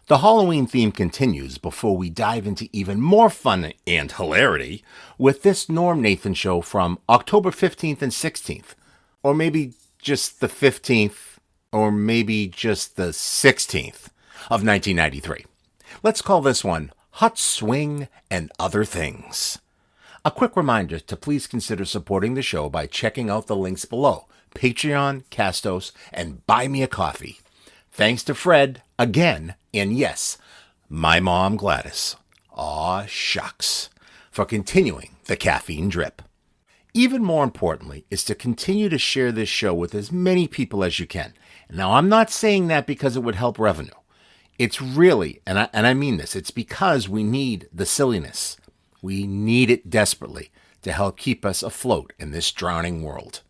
The Halloween theme continues before we dive into even more fun and hilarity with this Norm Nathan show from October 15th and 16th. Or maybe just the 15th, or maybe just the 16th of 1993. Let's call this one Hot Swing and Other Things. A quick reminder to please consider supporting the show by checking out the links below: Patreon, Castos, and Buy Me a Coffee. Thanks to Fred, again, and yes, my mom Gladys, aw shucks, for continuing the caffeine drip. Even more importantly is to continue to share this show with as many people as you can. Now, I'm not saying that because it would help revenue. It's really, and I mean this, it's because we need the silliness. We need it desperately to help keep us afloat in this drowning world.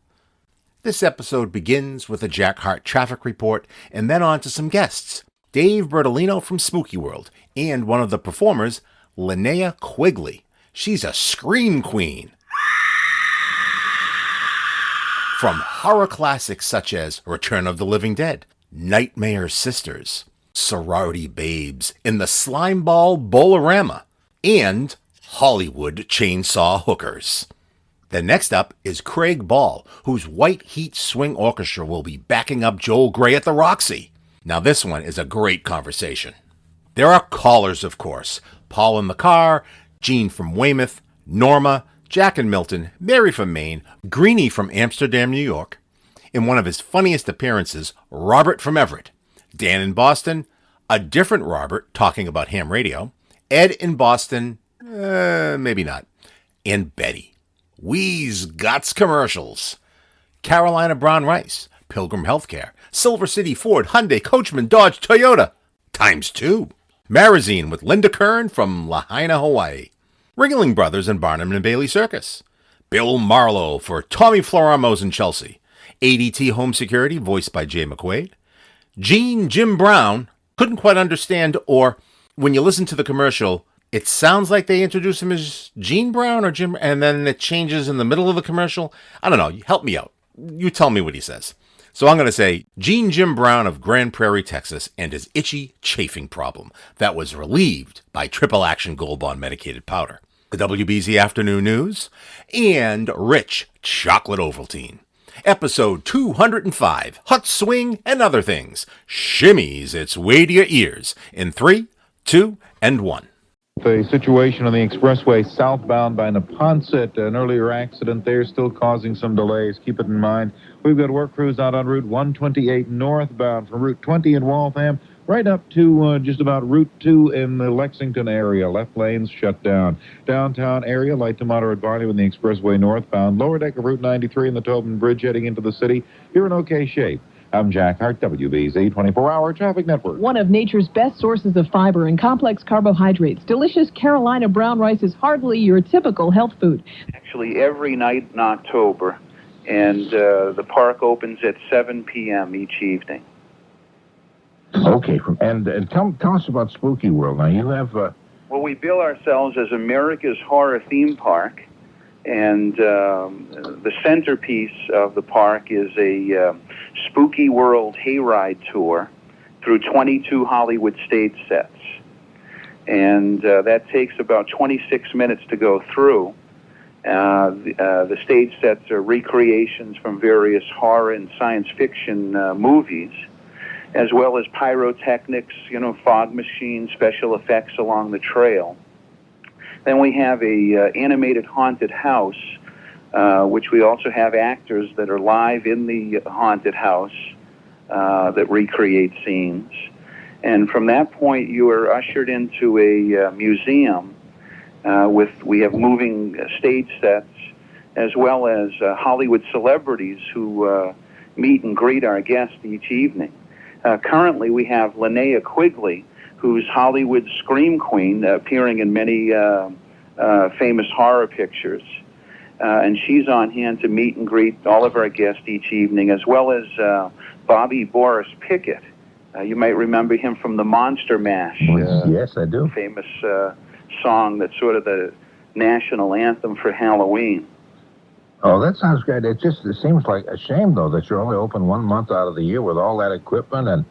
This episode begins with a Jack Harte traffic report and then on to some guests. Dave Bertolino from SpookyWorld and one of the performers, Linnea Quigley. She's a scream queen. From horror classics such as Return of the Living Dead, Nightmare Sisters, Sorority Babes in the Slimeball Bowl-O-Rama, and Hollywood Chainsaw Hookers. Then next up is Craig Ball, whose White Heat Swing Orchestra will be backing up Joel Grey at the Roxy. Now this one is a great conversation. There are callers, of course. Paul in the car, Jean from Weymouth, Norma, Jack and Milton, Mary from Maine, Greenie from Amsterdam, New York. In one of his funniest appearances, Robert from Everett. Dan in Boston, a different Robert talking about ham radio. Ed in Boston, maybe not. And Betty. We's Gots Commercials. Carolina Brown Rice, Pilgrim Healthcare, Silver City Ford, Hyundai, Coachman, Dodge, Toyota, ×2. Marazine with Linda Kern from Lahaina, Hawaii. Ringling Brothers and Barnum and Bailey Circus. Bill Marlowe for Tommy Floramos in Chelsea. ADT Home Security, voiced by Jay McQuaid. Jim Brown, couldn't quite understand, or when you listen to the commercial, it sounds like they introduce him as Gene Brown or Jim, and then it changes in the middle of the commercial. I don't know. Help me out. You tell me what he says. So I'm going to say Jim Brown of Grand Prairie, Texas, and his itchy chafing problem that was relieved by Triple Action Gold Bond medicated powder. The WBZ Afternoon News, and Rich Chocolate Ovaltine. Episode 205, Hot Swing and Other Things, shimmies its way to your ears in 3, 2, and 1. The situation on the expressway southbound by Neponset, an earlier accident there still causing some delays. Keep it in mind. We've got work crews out on Route 128 northbound from Route 20 in Waltham right up to just about Route 2 in the Lexington area. Left lanes shut down. Downtown area, light to moderate volume in the expressway northbound. Lower deck of Route 93 in the Tobin Bridge heading into the city. You're in okay shape. I'm Jack Harte, WBZ 24-hour traffic network. One of nature's best sources of fiber and complex carbohydrates, delicious Carolina brown rice is hardly your typical health food. Actually, every night in October, and the park opens at 7 p.m. each evening. Okay, and tell us about SpookyWorld. Now, you have... Well, we bill ourselves as America's Horror Theme Park, and the centerpiece of the park is a SpookyWorld hayride tour through 22 Hollywood stage sets. And that takes about 26 minutes to go through. The stage sets are recreations from various horror and science fiction movies, as well as pyrotechnics, fog machines, special effects along the trail. Then we have a animated haunted house, which we also have actors that are live in the haunted house that recreate scenes. And from that point, you are ushered into a museum we have moving stage sets, as well as Hollywood celebrities who meet and greet our guests each evening. Currently, we have Linnea Quigley, who's Hollywood's scream queen, appearing in many famous horror pictures. And she's on hand to meet and greet all of our guests each evening, as well as Bobby Boris Pickett. You might remember him from the Monster Mash. Yes, I do. Famous song that's sort of the national anthem for Halloween. Oh, that sounds great. It seems like a shame, though, that you're only open 1 month out of the year with all that equipment and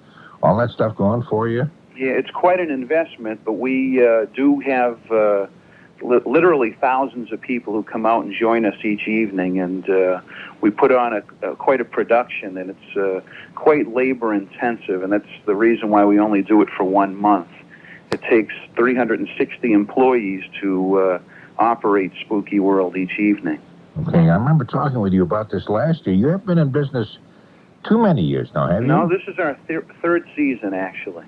all that stuff going for you. Yeah, it's quite an investment, but we do have literally thousands of people who come out and join us each evening, and we put on quite a production, and it's quite labor-intensive, and that's the reason why we only do it for 1 month. It takes 360 employees to operate Spooky World each evening. Okay, I remember talking with you about this last year. You haven't been in business too many years now, have you? No, this is our third season, actually.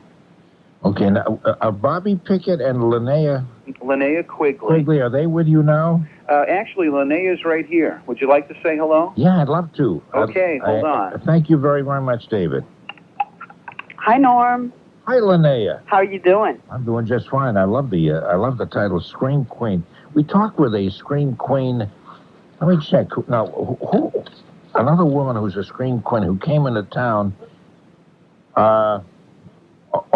Okay, now, Bobby Pickett and Linnea Quigley, are they with you now? Actually, Linnea's right here. Would you like to say hello? Yeah, I'd love to. Okay, hold on. Thank you very, very much, David. Hi, Norm. Hi, Linnea. How are you doing? I'm doing just fine. I love the title Scream Queen. We talked with a Scream Queen. Let me check. Now, who another woman who's a Scream Queen who came into town.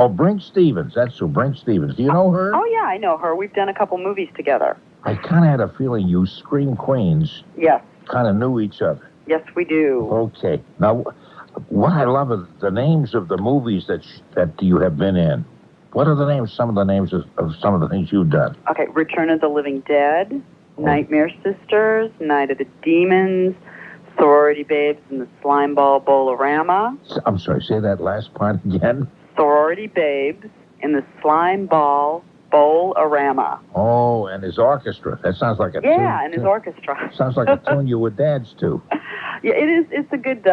Brink Stevens. That's who, Brink Stevens. Do you know her? Oh, yeah, I know her. We've done a couple movies together. I kind of had a feeling you Scream Queens Yes. kind of knew each other. Yes, we do. Okay. Now, what I love is the names of the movies that you have been in. What are the names, some of the names of some of the things you've done? Okay, Return of the Living Dead, Nightmare Sisters, Night of the Demons, Sorority Babes and the Slimeball Bowl-O-Rama. I'm sorry, say that last part again. Sorority Babes in the Slimeball Bowl-O-Rama. Oh, and his orchestra. That sounds like a tune. Yeah, and his orchestra. Sounds like a tune you would dance to. Yeah, it is. It's a good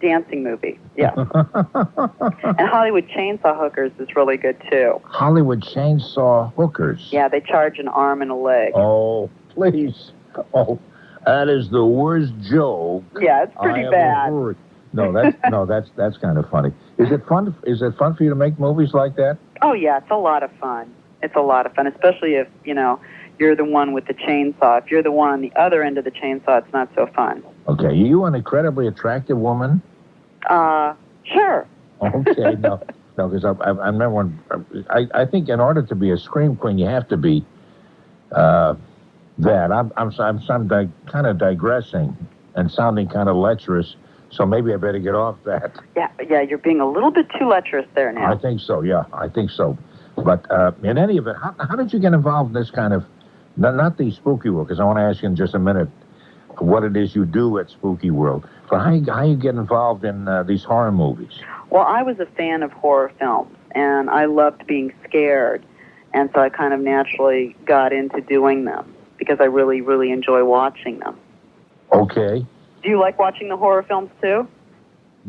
dancing movie. Yeah. And Hollywood Chainsaw Hookers is really good too. Hollywood Chainsaw Hookers. Yeah, they charge an arm and a leg. Oh, please. Oh, that is the worst joke. Yeah, it's pretty bad. Heard. No, that's kind of funny. Is it fun? Is it fun for you to make movies like that? Oh yeah, it's a lot of fun. It's a lot of fun, especially if you're the one with the chainsaw. If you're the one on the other end of the chainsaw, it's not so fun. Okay, are you an incredibly attractive woman? Sure. Okay, no, because I remember when I think in order to be a Scream Queen, you have to be that. I'm kind of digressing and sounding kind of lecherous, so maybe I better get off that. Yeah, you're being a little bit too lecherous there now. I think so. Yeah, I think so. But in any event, how did you get involved in this kind of not the Spooky World? Because I want to ask you in just a minute what it is you do at Spooky World. But how you get involved in these horror movies? Well, I was a fan of horror films, and I loved being scared, and so I kind of naturally got into doing them because I really, really enjoy watching them. Okay. Do you like watching the horror films too?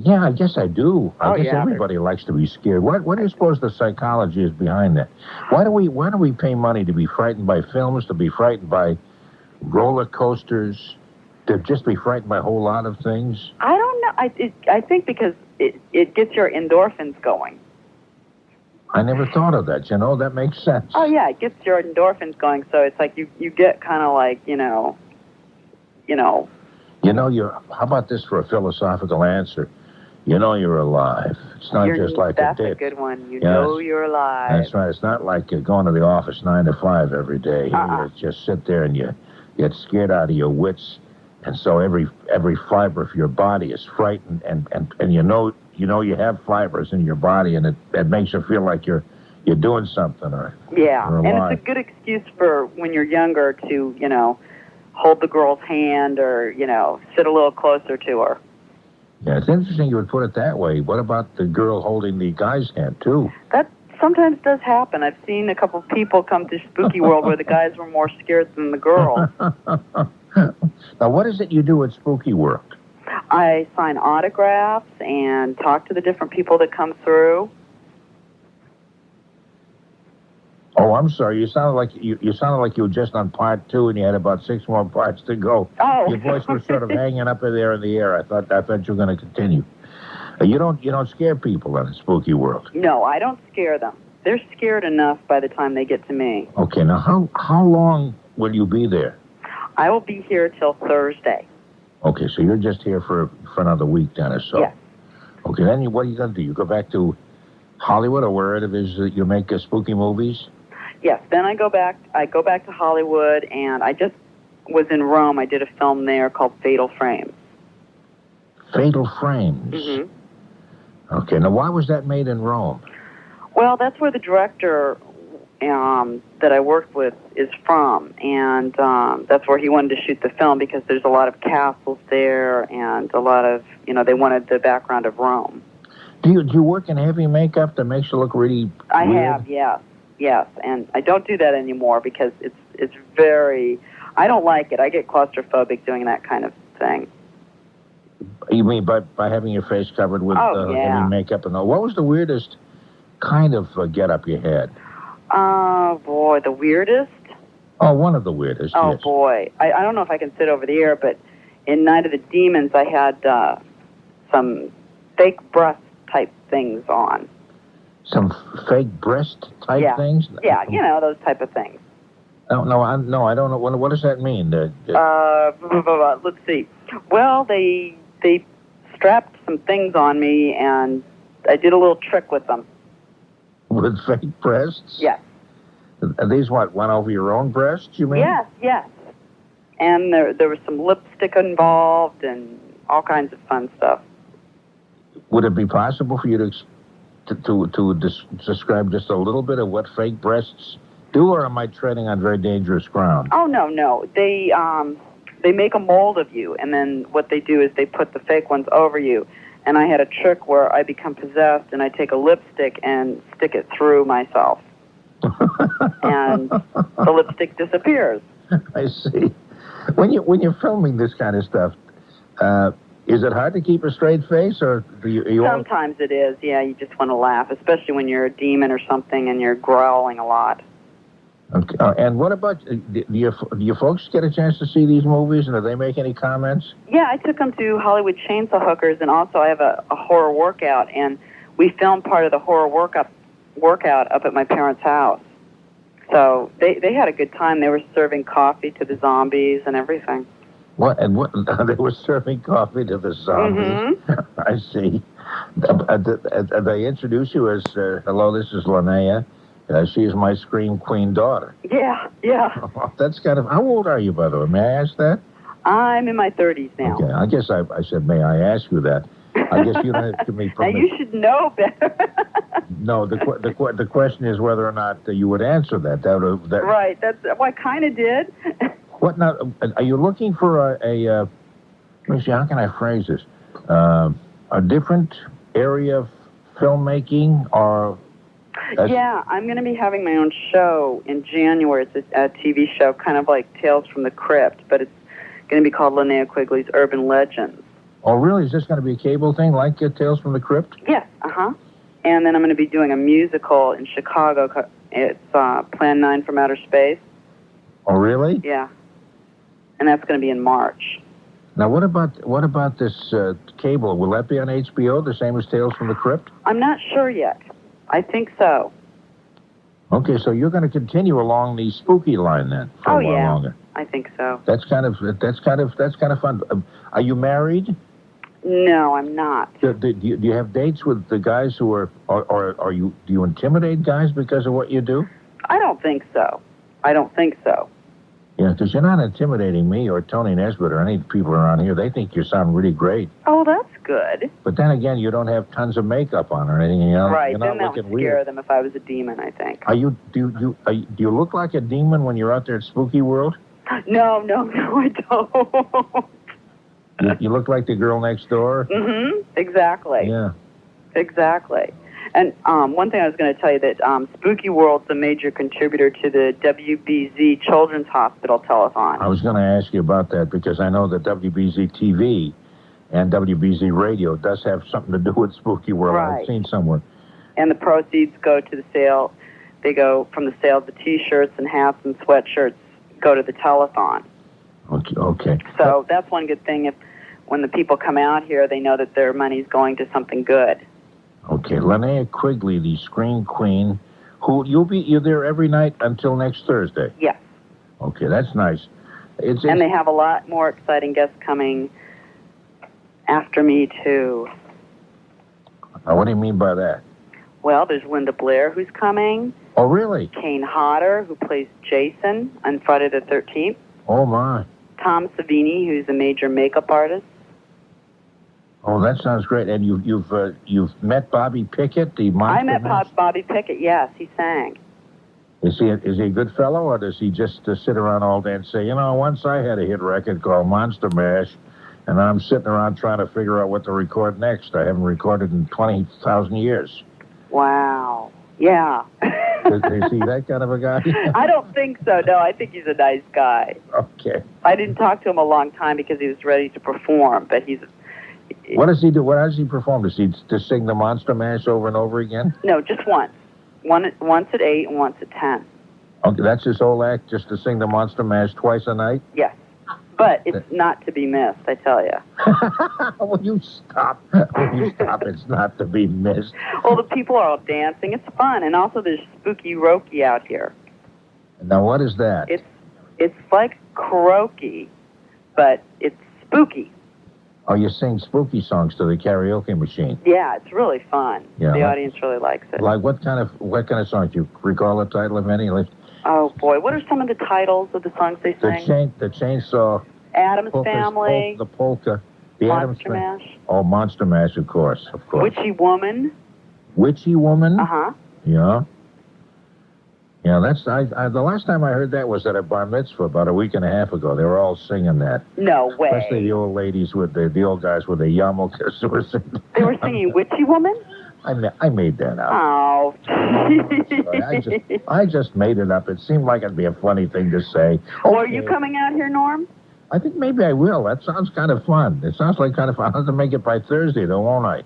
Yeah, I guess I do. I guess yeah, everybody likes to be scared. What do you suppose the psychology is behind that? Why do we pay money to be frightened by films, to be frightened by roller coasters, to just be frightened by a whole lot of things? I don't know. I think because it gets your endorphins going. I never thought of that. That makes sense. Oh yeah, it gets your endorphins going. So it's like you get kind of like How about this for a philosophical answer? You're alive. It's not just like that's a dip. A good one. You're alive. That's right. It's not like you're going to the office 9 to 5 every day. You just sit there and you get scared out of your wits, and so every fiber of your body is frightened, and you have fibers in your body, and it makes you feel like you're doing something or and it's a good excuse for when you're younger to hold the girl's hand or sit a little closer to her. Yeah, it's interesting you would put it that way. What about the girl holding the guy's hand, too? That sometimes does happen. I've seen a couple of people come to Spooky World where the guys were more scared than the girls. Now, what is it you do at Spooky World? I sign autographs and talk to the different people that come through. Oh, I'm sorry. You sounded like you were just on part 2, and you had about 6 more parts to go. Oh, your voice was sort of hanging up in there in the air. I thought you were going to continue. You don't scare people in a Spooky World. No, I don't scare them. They're scared enough by the time they get to me. Okay, now how long will you be there? I will be here till Thursday. Okay, so you're just here for another week then or so. Yes. Okay, then what are you going to do? You go back to Hollywood or wherever it is that you make spooky movies? Yes, then I go back to Hollywood, and I just was in Rome. I did a film there called Fatal Frames. Fatal Frames? Mm-hmm. Okay, now why was that made in Rome? Well, that's where the director that I worked with is from, and that's where he wanted to shoot the film because there's a lot of castles there and a lot of, they wanted the background of Rome. Do you work in heavy makeup that makes you look really I weird? have, yes, and I don't do that anymore because it's very, I don't like it. I get claustrophobic doing that kind of thing. You mean by having your face covered with heavy makeup and all? What was the weirdest kind of get-up you had? Oh, boy, the weirdest? Oh, one of the weirdest, Oh, yes. boy. I don't know if I can sit over the air, but in Night of the Demons, I had some fake breast type things on. Some fake breast type things? Yeah, those type of things. No, I don't know. What does that mean? Let's see. Well, they strapped some things on me, and I did a little trick with them. With fake breasts? Yes. Are these went over your own breasts, you mean? Yes. And there was some lipstick involved and all kinds of fun stuff. Would it be possible for you to describe just a little bit of what fake breasts do, or am I treading on very dangerous ground? Oh, no. They make a mold of you, and then what they do is they put the fake ones over you. And I had a trick where I become possessed, and I take a lipstick and stick it through myself. And the lipstick disappears. I see. When you're filming this kind of stuff, is it hard to keep a straight face, or do you Sometimes it is, yeah. You just want to laugh, especially when you're a demon or something and you're growling a lot. Okay. And what about, do you folks get a chance to see these movies, and do they make any comments? Yeah, I took them to Hollywood Chainsaw Hookers, and also I have a horror workout, and we filmed part of the horror workout up at my parents' house. So they had a good time. They were serving coffee to the zombies and everything. What? And what? They were serving coffee to the zombies? Mm-hmm. I see. They introduce you as, hello, this is Linnea. She is my Scream Queen daughter. Yeah. That's kind of... How old are you, by the way? May I ask that? I'm in my 30s now. Okay, I guess I said, may I ask you that? I guess you don't have to give me permission. Now, you should know better. No, the question is whether or not you would answer that. Right, well, I kind of did. What now? Are you looking for let me see, how can I phrase this? A different area of filmmaking, or... Yeah, I'm going to be having my own show in January. It's a TV show, kind of like Tales from the Crypt, but it's going to be called Linnea Quigley's Urban Legends. Oh, really? Is this going to be a cable thing, like Tales from the Crypt? Yes, And then I'm going to be doing a musical in Chicago. It's Plan 9 from Outer Space. Oh, really? Yeah. And that's going to be in March. Now, what about this cable? Will that be on HBO, the same as Tales from the Crypt? I'm not sure yet. I think so. Okay, so you're going to continue along the spooky line then for a while longer. I think so. That's kind of fun. Are you married? No, I'm not. Do you have dates with the guys who are do you intimidate guys because of what you do? I don't think so. Yeah, because you're not intimidating me or Tony Nesbitt or any people around here. They think you sound really great. Oh, that's good. But then again, you don't have tons of makeup on or anything. Right, you're then not that would looking scare weird. them if I was a demon, I think. Do you look like a demon when you're out there at SpookyWorld? No, I don't. You look like the girl next door? Mm-hmm, exactly. Yeah. Exactly. And one thing I was going to tell you that SpookyWorld's a major contributor to the WBZ Children's Hospital Telethon. I was going to ask you about that because I know that WBZ TV and WBZ Radio does have something to do with SpookyWorld. Right. I've seen somewhere. And the proceeds go to the sale. They go from the sale of the T-shirts and hats and sweatshirts go to the telethon. Okay. So that's one good thing. When the people come out here, they know that their money's going to something good. Okay, Linnea Quigley, the Screen Queen, you're there every night until next Thursday? Yes. Okay, that's nice. And they have a lot more exciting guests coming after me, too. What do you mean by that? Well, there's Linda Blair, who's coming. Oh, really? Jack Harte, who plays Jason on Friday the 13th. Oh, my. Tom Savini, who's a major makeup artist. Oh, that sounds great. And you've met Bobby Pickett, the Monster I met Mash? Bobby Pickett, yes, he sang. Is he a good fellow, or does he just sit around all day and say, once I had a hit record called Monster Mash, and I'm sitting around trying to figure out what to record next. I haven't recorded in 20,000 years. Wow. Yeah. Is he that kind of a guy? I don't think so, no. I think he's a nice guy. Okay. I didn't talk to him a long time because he was ready to perform, but he's... What does he do? What does he perform? Does he just sing the Monster Mash over and over again? No, just once. Once at 8 and once at 10. Okay, that's his whole act, just to sing the Monster Mash twice a night? Yes. But it's not to be missed, I tell you. Will you stop? Will you stop? It's not to be missed. Well, the people are all dancing. It's fun. And also there's spooky roki out here. Now, what is that? It's like karaoke, but it's spooky. Oh, you sing spooky songs to the karaoke machine? Yeah, it's really fun. Yeah, the audience really likes it. Like what kind of songs? Do you recall the title of any? Like, oh boy, what are some of the titles of the songs they sing? The Chainsaw. Adam's Family. The Polka. The Monster Mash. Oh, Monster Mash, of course. Witchy Woman. Witchy Woman? Uh-huh. Yeah. Yeah, that's the last time I heard that was at a bar mitzvah about a week and a half ago. They were all singing that. No way. Especially the old ladies with the old guys with the yarmulkes were singing. They were singing Witchy Woman? I made that up. Oh. I just made it up. It seemed like it'd be a funny thing to say. Well, are you coming out here, Norm? I think maybe I will. That sounds kind of fun. It sounds like kind of fun. I'll have to make it by Thursday, though, won't I?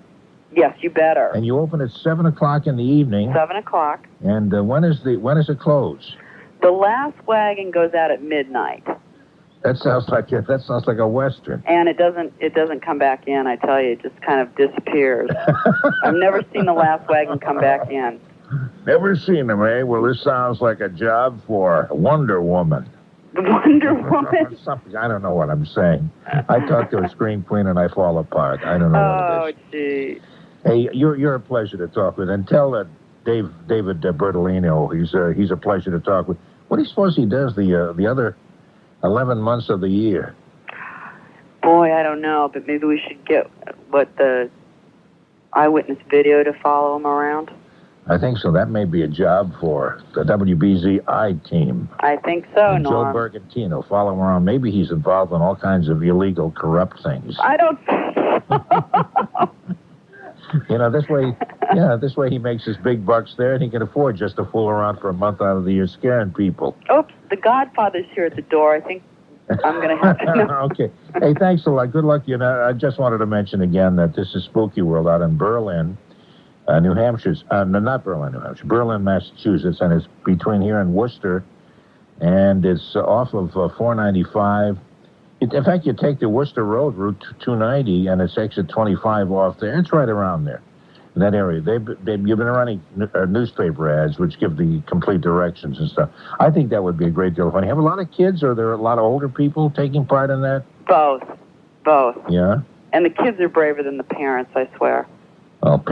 Yes, you better. And you open at 7 o'clock in the evening. 7 o'clock. And when is it close? The last wagon goes out at midnight. That sounds like a Western. And it doesn't come back in, I tell you. It just kind of disappears. I've never seen the last wagon come back in. Never seen them, eh? Well, this sounds like a job for Wonder Woman. Wonder Woman? Something. I don't know what I'm saying. I talk to a scream queen and I fall apart. I don't know what it is. Oh, gee. Hey, you're a pleasure to talk with. And tell David Bertolino he's a pleasure to talk with. What do you suppose he does the other 11 months of the year? Boy, I don't know, but maybe we should get the eyewitness video to follow him around. I think so. That may be a job for the WBZI team. I think so, and Norm. Joe Bergantino, follow him around. Maybe he's involved in all kinds of illegal, corrupt things. I don't... this way he makes his big bucks there, and he can afford just to fool around for a month out of the year scaring people. Oops, the Godfather's here at the door. I think I'm going to have to know. Okay. Hey, thanks a lot. Good luck. I just wanted to mention again that this is Spooky World out in Berlin, New Hampshire. Not Berlin, New Hampshire. Berlin, Massachusetts, and it's between here and Worcester, and it's off of 495. In fact, you take the Worcester Road, Route 290, and it's exit 25 off there. It's right around there, in that area. You've been running newspaper ads, which give the complete directions and stuff. I think that would be a great deal of fun. You have a lot of kids, or are there a lot of older people taking part in that? Both. Yeah? And the kids are braver than the parents, I swear. Well,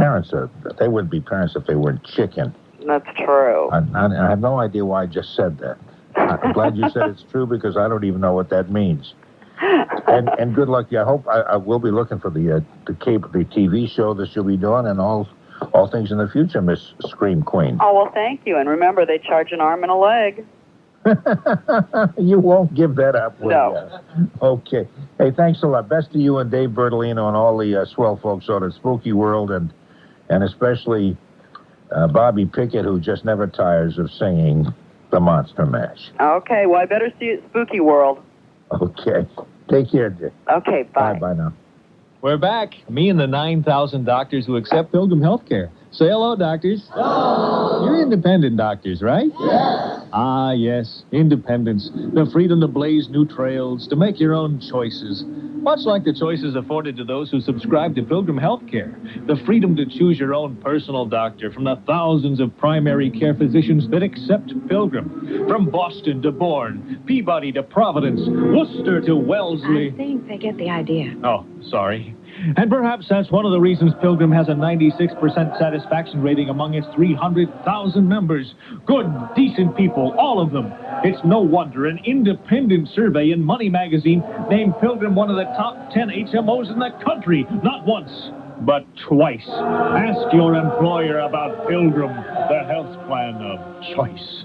they wouldn't be parents if they weren't chicken. That's true. I have no idea why I just said that. I'm glad you said it's true, because I don't even know what that means. And good luck. I hope I will be looking for the TV show that you'll be doing, and all things in the future, Miss Scream Queen. Oh, well, thank you. And remember, they charge an arm and a leg. You won't give that up, will No. you? Okay. Hey, thanks a lot. Best to you and Dave Bertolino and all the swell folks out at Spooky World, and especially Bobby Pickett, who just never tires of singing the Monster Mash. Okay, well, I better see you at Spooky World. Okay. Take care, Dick. Okay, bye. Bye now. We're back. Me and the 9,000 doctors who accept Pilgrim Health Care. Say hello, doctors. Hello. You're independent doctors, right? Yes. Ah, yes. Independence. The freedom to blaze new trails, to make your own choices. Much like the choices afforded to those who subscribe to Pilgrim Health Care. The freedom to choose your own personal doctor from the thousands of primary care physicians that accept Pilgrim. From Boston to Bourne, Peabody to Providence, Worcester to Wellesley. I think they get the idea. Oh, sorry. And perhaps that's one of the reasons Pilgrim has a 96% satisfaction rating among its 300,000 members. Good, decent people, all of them. It's no wonder an independent survey in Money magazine named Pilgrim one of the top 10 HMOs in the country, not once, but twice. Ask your employer about Pilgrim, the health plan of choice.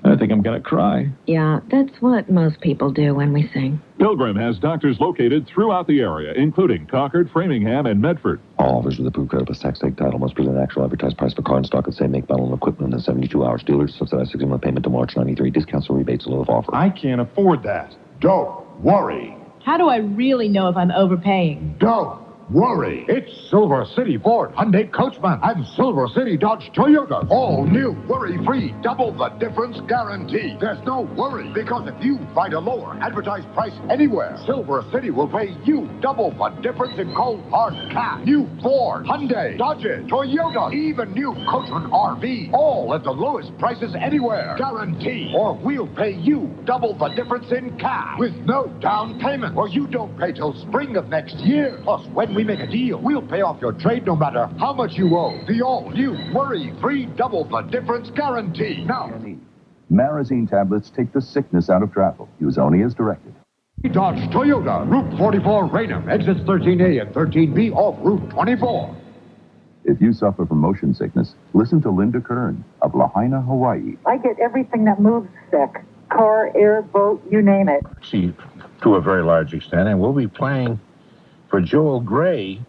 I think I'm going to cry. Yeah, that's what most people do when we sing. Pilgrim has doctors located throughout the area, including Concord, Framingham, and Medford. All offers with approved credit plus tax tag title must present actual advertised price for car and stock of same make, model, and equipment in 72 hours. Dealers subsidized 6-month payment to March 93. Discounts or rebates below offer. I can't afford that. Don't worry. How do I really know if I'm overpaying? Don't worry. It's Silver City Ford, Hyundai Coachman, and Silver City Dodge Toyota. All new, worry-free, double the difference guarantee. There's no worry, because if you find a lower advertised price anywhere, Silver City will pay you double the difference in cold hard cash. New Ford, Hyundai, Dodge, Toyota, even new Coachman RV, all at the lowest prices anywhere. Guarantee. Or we'll pay you double the difference in cash with no down payment, or you don't pay till spring of next year. Plus, when we make a deal, we'll pay off your trade no matter how much you owe. The all-new worry-free double the difference guarantee. Now, Marazine tablets take the sickness out of travel. Use only as directed. Dodge Toyota, Route 44 Raynham, exits 13A and 13B off Route 24. If you suffer from motion sickness, listen to Linda Kern of Lahaina, Hawaii. I get everything that moves sick. Car, air, boat, you name it. See, to a very large extent, and we'll be playing for Joel Gray,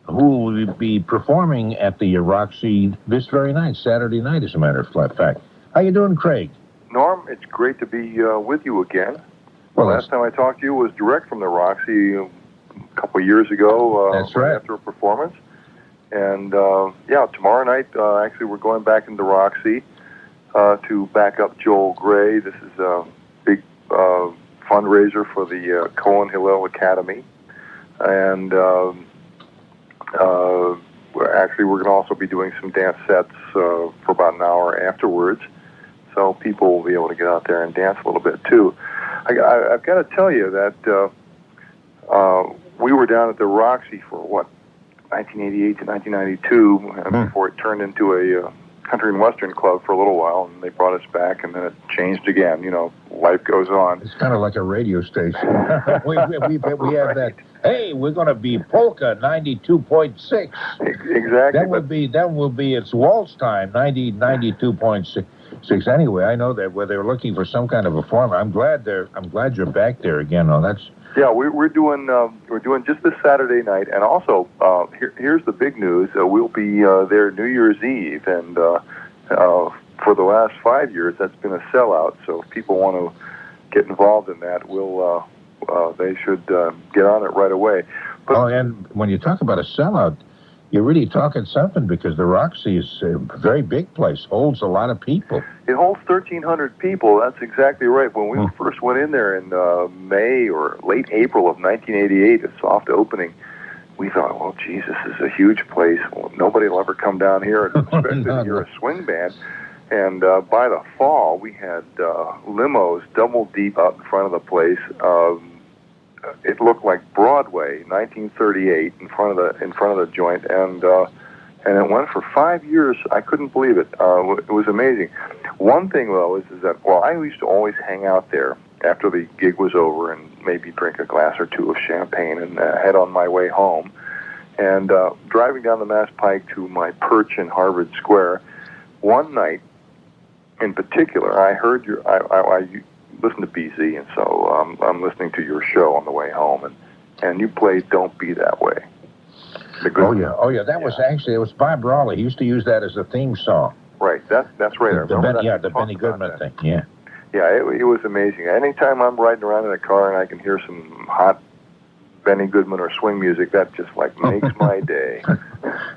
who will be performing at the Roxy this very night, Saturday night, as a matter of fact. How you doing, Craig? Norm, it's great to be with you again. Well, last time I talked to you was direct from the Roxy a couple of years ago. That's right. After a performance. And, yeah, tomorrow night, actually, we're going back into Roxy to back up Joel Gray. This is a big fundraiser for the Cohen Hillel Academy. And we're going to also be doing some dance sets for about an hour afterwards. So people will be able to get out there and dance a little bit, too. I've got to tell you that we were down at the Roxy for, 1988 to 1992, before it turned into a country and western club for a little while, and they brought us back, and then it changed again. You know, life goes on. It's kind of like a radio station. we have that. Hey, we're going to be Polka 92.6. Exactly. That will be its waltz time 92.6. Anyway, I know that where they're looking for some kind of a format. I'm glad you're back there again. Oh, that's. Yeah, we're doing just this Saturday night, and also here's the big news: we'll be there New Year's Eve, and for the last 5 years, that's been a sellout. So if people want to get involved in that, they should get on it right away. But, and when you talk about a sellout, you're really talking something, because the Roxy is a very big place, holds a lot of people. It holds 1,300 people. That's exactly right. When we first went in there in May or late April of 1988, a soft opening, we thought, well, geez, this is a huge place. Well, nobody will ever come down here, especially if you're a swing band. And by the fall, we had limos double deep out in front of the place. It looked like Broadway, 1938, in front of the joint, and it went for 5 years. I couldn't believe it. It was amazing. One thing though is that I used to always hang out there after the gig was over and maybe drink a glass or two of champagne and head on my way home. And driving down the Mass Pike to my perch in Harvard Square, one night in particular, I heard I listen to BZ, and so I'm listening to your show on the way home, and you played "Don't Be That Way." Oh yeah, that was actually, it was Bob Brawley. He used to use that as a theme song. Right, that's right. The Benny Goodman thing. Yeah. Yeah, it was amazing. Anytime I'm riding around in a car and I can hear some hot Benny Goodman or swing music, that just makes my day.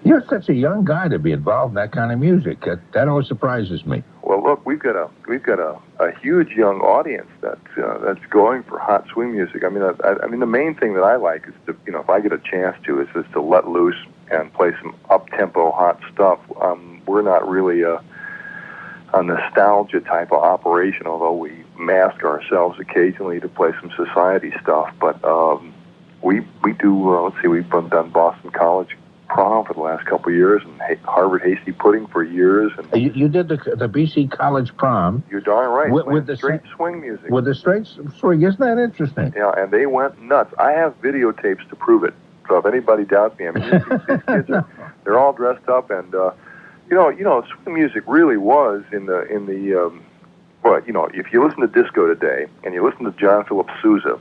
You're such a young guy to be involved in that kind of music. That always surprises me. Well, look, we've got a huge young audience that's going for hot swing music. I mean, the main thing that I like is to, if I get a chance to, is to let loose and play some up-tempo hot stuff. We're not really a nostalgia type of operation, although we mask ourselves occasionally to play some society stuff. But we do. Let's see, we've done Boston College prom for the last couple of years, and Harvard Hasty Pudding for years. And You did the BC College prom. You're darn right. With the straight swing music. With the straight swing. Isn't that interesting? Yeah, and they went nuts. I have videotapes to prove it. So if anybody doubts me, I mean, these kids they're all dressed up, and swing music really was in the if you listen to disco today and you listen to John Philip Sousa,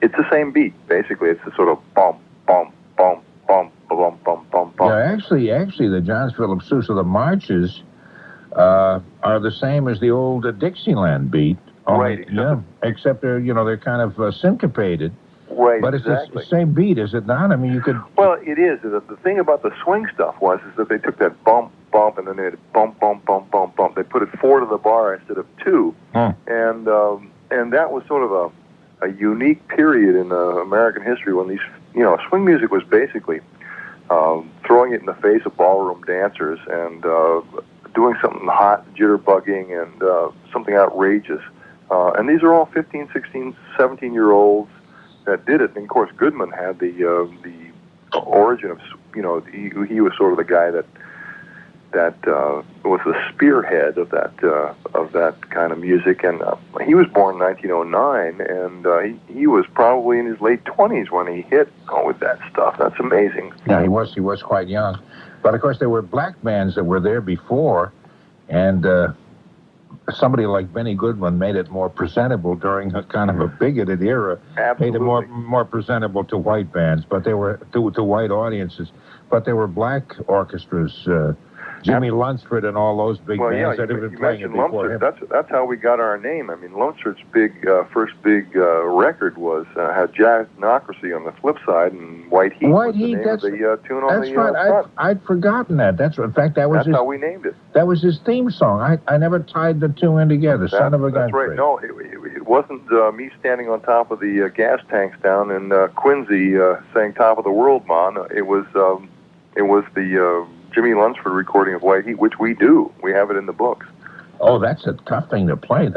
it's the same beat basically. It's the sort of bum bum bum bum bum bum bum bum. Yeah, actually, the John Philip Sousa, the marches are the same as the old Dixieland beat. Right. Except they're kind of syncopated. Right, but it's exactly. the same beat, is it not? I mean, you could... Well, it is. The thing about the swing stuff is that they took that bump, bump, and then they had bump, bump, bump, bump, bump. They put it 4 to the bar instead of 2. And that was sort of a unique period in American history when these, swing music was basically throwing it in the face of ballroom dancers and doing something hot, jitterbugging, and something outrageous. And these are all 15, 16, 17-year-olds that did it. And of course, Goodman had the origin of, he was sort of the guy that was the spearhead of that kind of music. And he was born in 1909, and he was probably in his late 20s when he hit with that stuff. That's amazing. Yeah, he was quite young. But of course, there were black bands that were there before, and somebody like Benny Goodman made it more presentable during a kind of a bigoted era. Absolutely. Made it more presentable to white bands, but they were to white audiences. But there were black orchestras, Jimmy Lunsford and all those big bands that have been playing it before him. That's how we got our name. I mean, Lunsford's first big record had Jazzocracy on the flip side, and White Heat was the name of the tune on the right. front. I'd forgotten that. In fact, that's how we named it. That was his theme song. I never tied the two in together. Son of a gun. That's right. No, it wasn't me standing on top of the gas tanks down in Quincy saying "Top of the World, Man." It was the Jimmy Lunsford recording of White Heat, which we do. We have it in the books. Oh, that's a tough thing to play.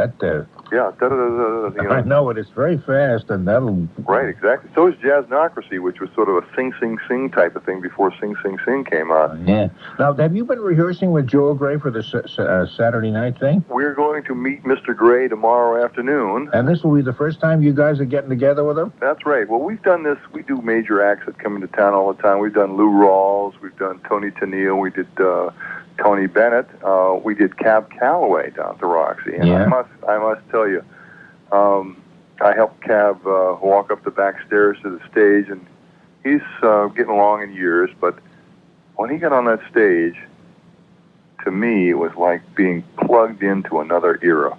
Yeah. I know it. It's very fast, and that'll... Right, exactly. So is Jazzocracy, which was sort of a sing, sing, sing type of thing before Sing, Sing, Sing came on. Yeah. Now, have you been rehearsing with Joel Gray for the Saturday night thing? We're going to meet Mr. Gray tomorrow afternoon. And this will be the first time you guys are getting together with him? That's right. Well, we've done this. We do major acts that come into town all the time. We've done Lou Rawls. We've done Tony Tennille. We did... Tony Bennett. We did Cab Calloway down at the Roxy, and I must tell you, I helped Cab walk up the back stairs to the stage, and he's getting along in years. But when he got on that stage, to me, it was like being plugged into another era.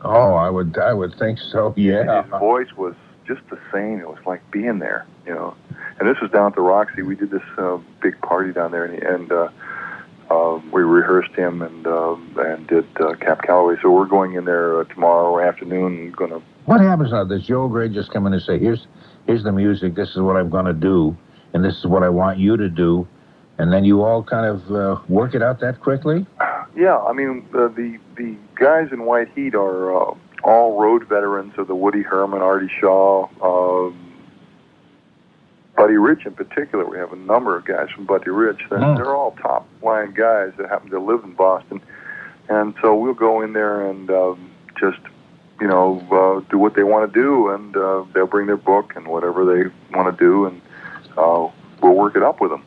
Oh, I would think so. Yeah, his voice was just the same. It was like being there, And this was down at the Roxy. We did this big party down there, and we rehearsed him and did Cap Calloway. So we're going in there tomorrow afternoon and going to... What happens now? Does Joel Gray just come in and say, here's the music, this is what I'm going to do, and this is what I want you to do, and then you all kind of work it out that quickly? Yeah, I mean, the guys in White Heat are all road veterans of the Woody Herman, Artie Shaw, Buddy Rich in particular. We have a number of guys from Buddy Rich. They're all top-line guys that happen to live in Boston. And so we'll go in there and just, do what they want to do, and they'll bring their book and whatever they want to do, and we'll work it up with them.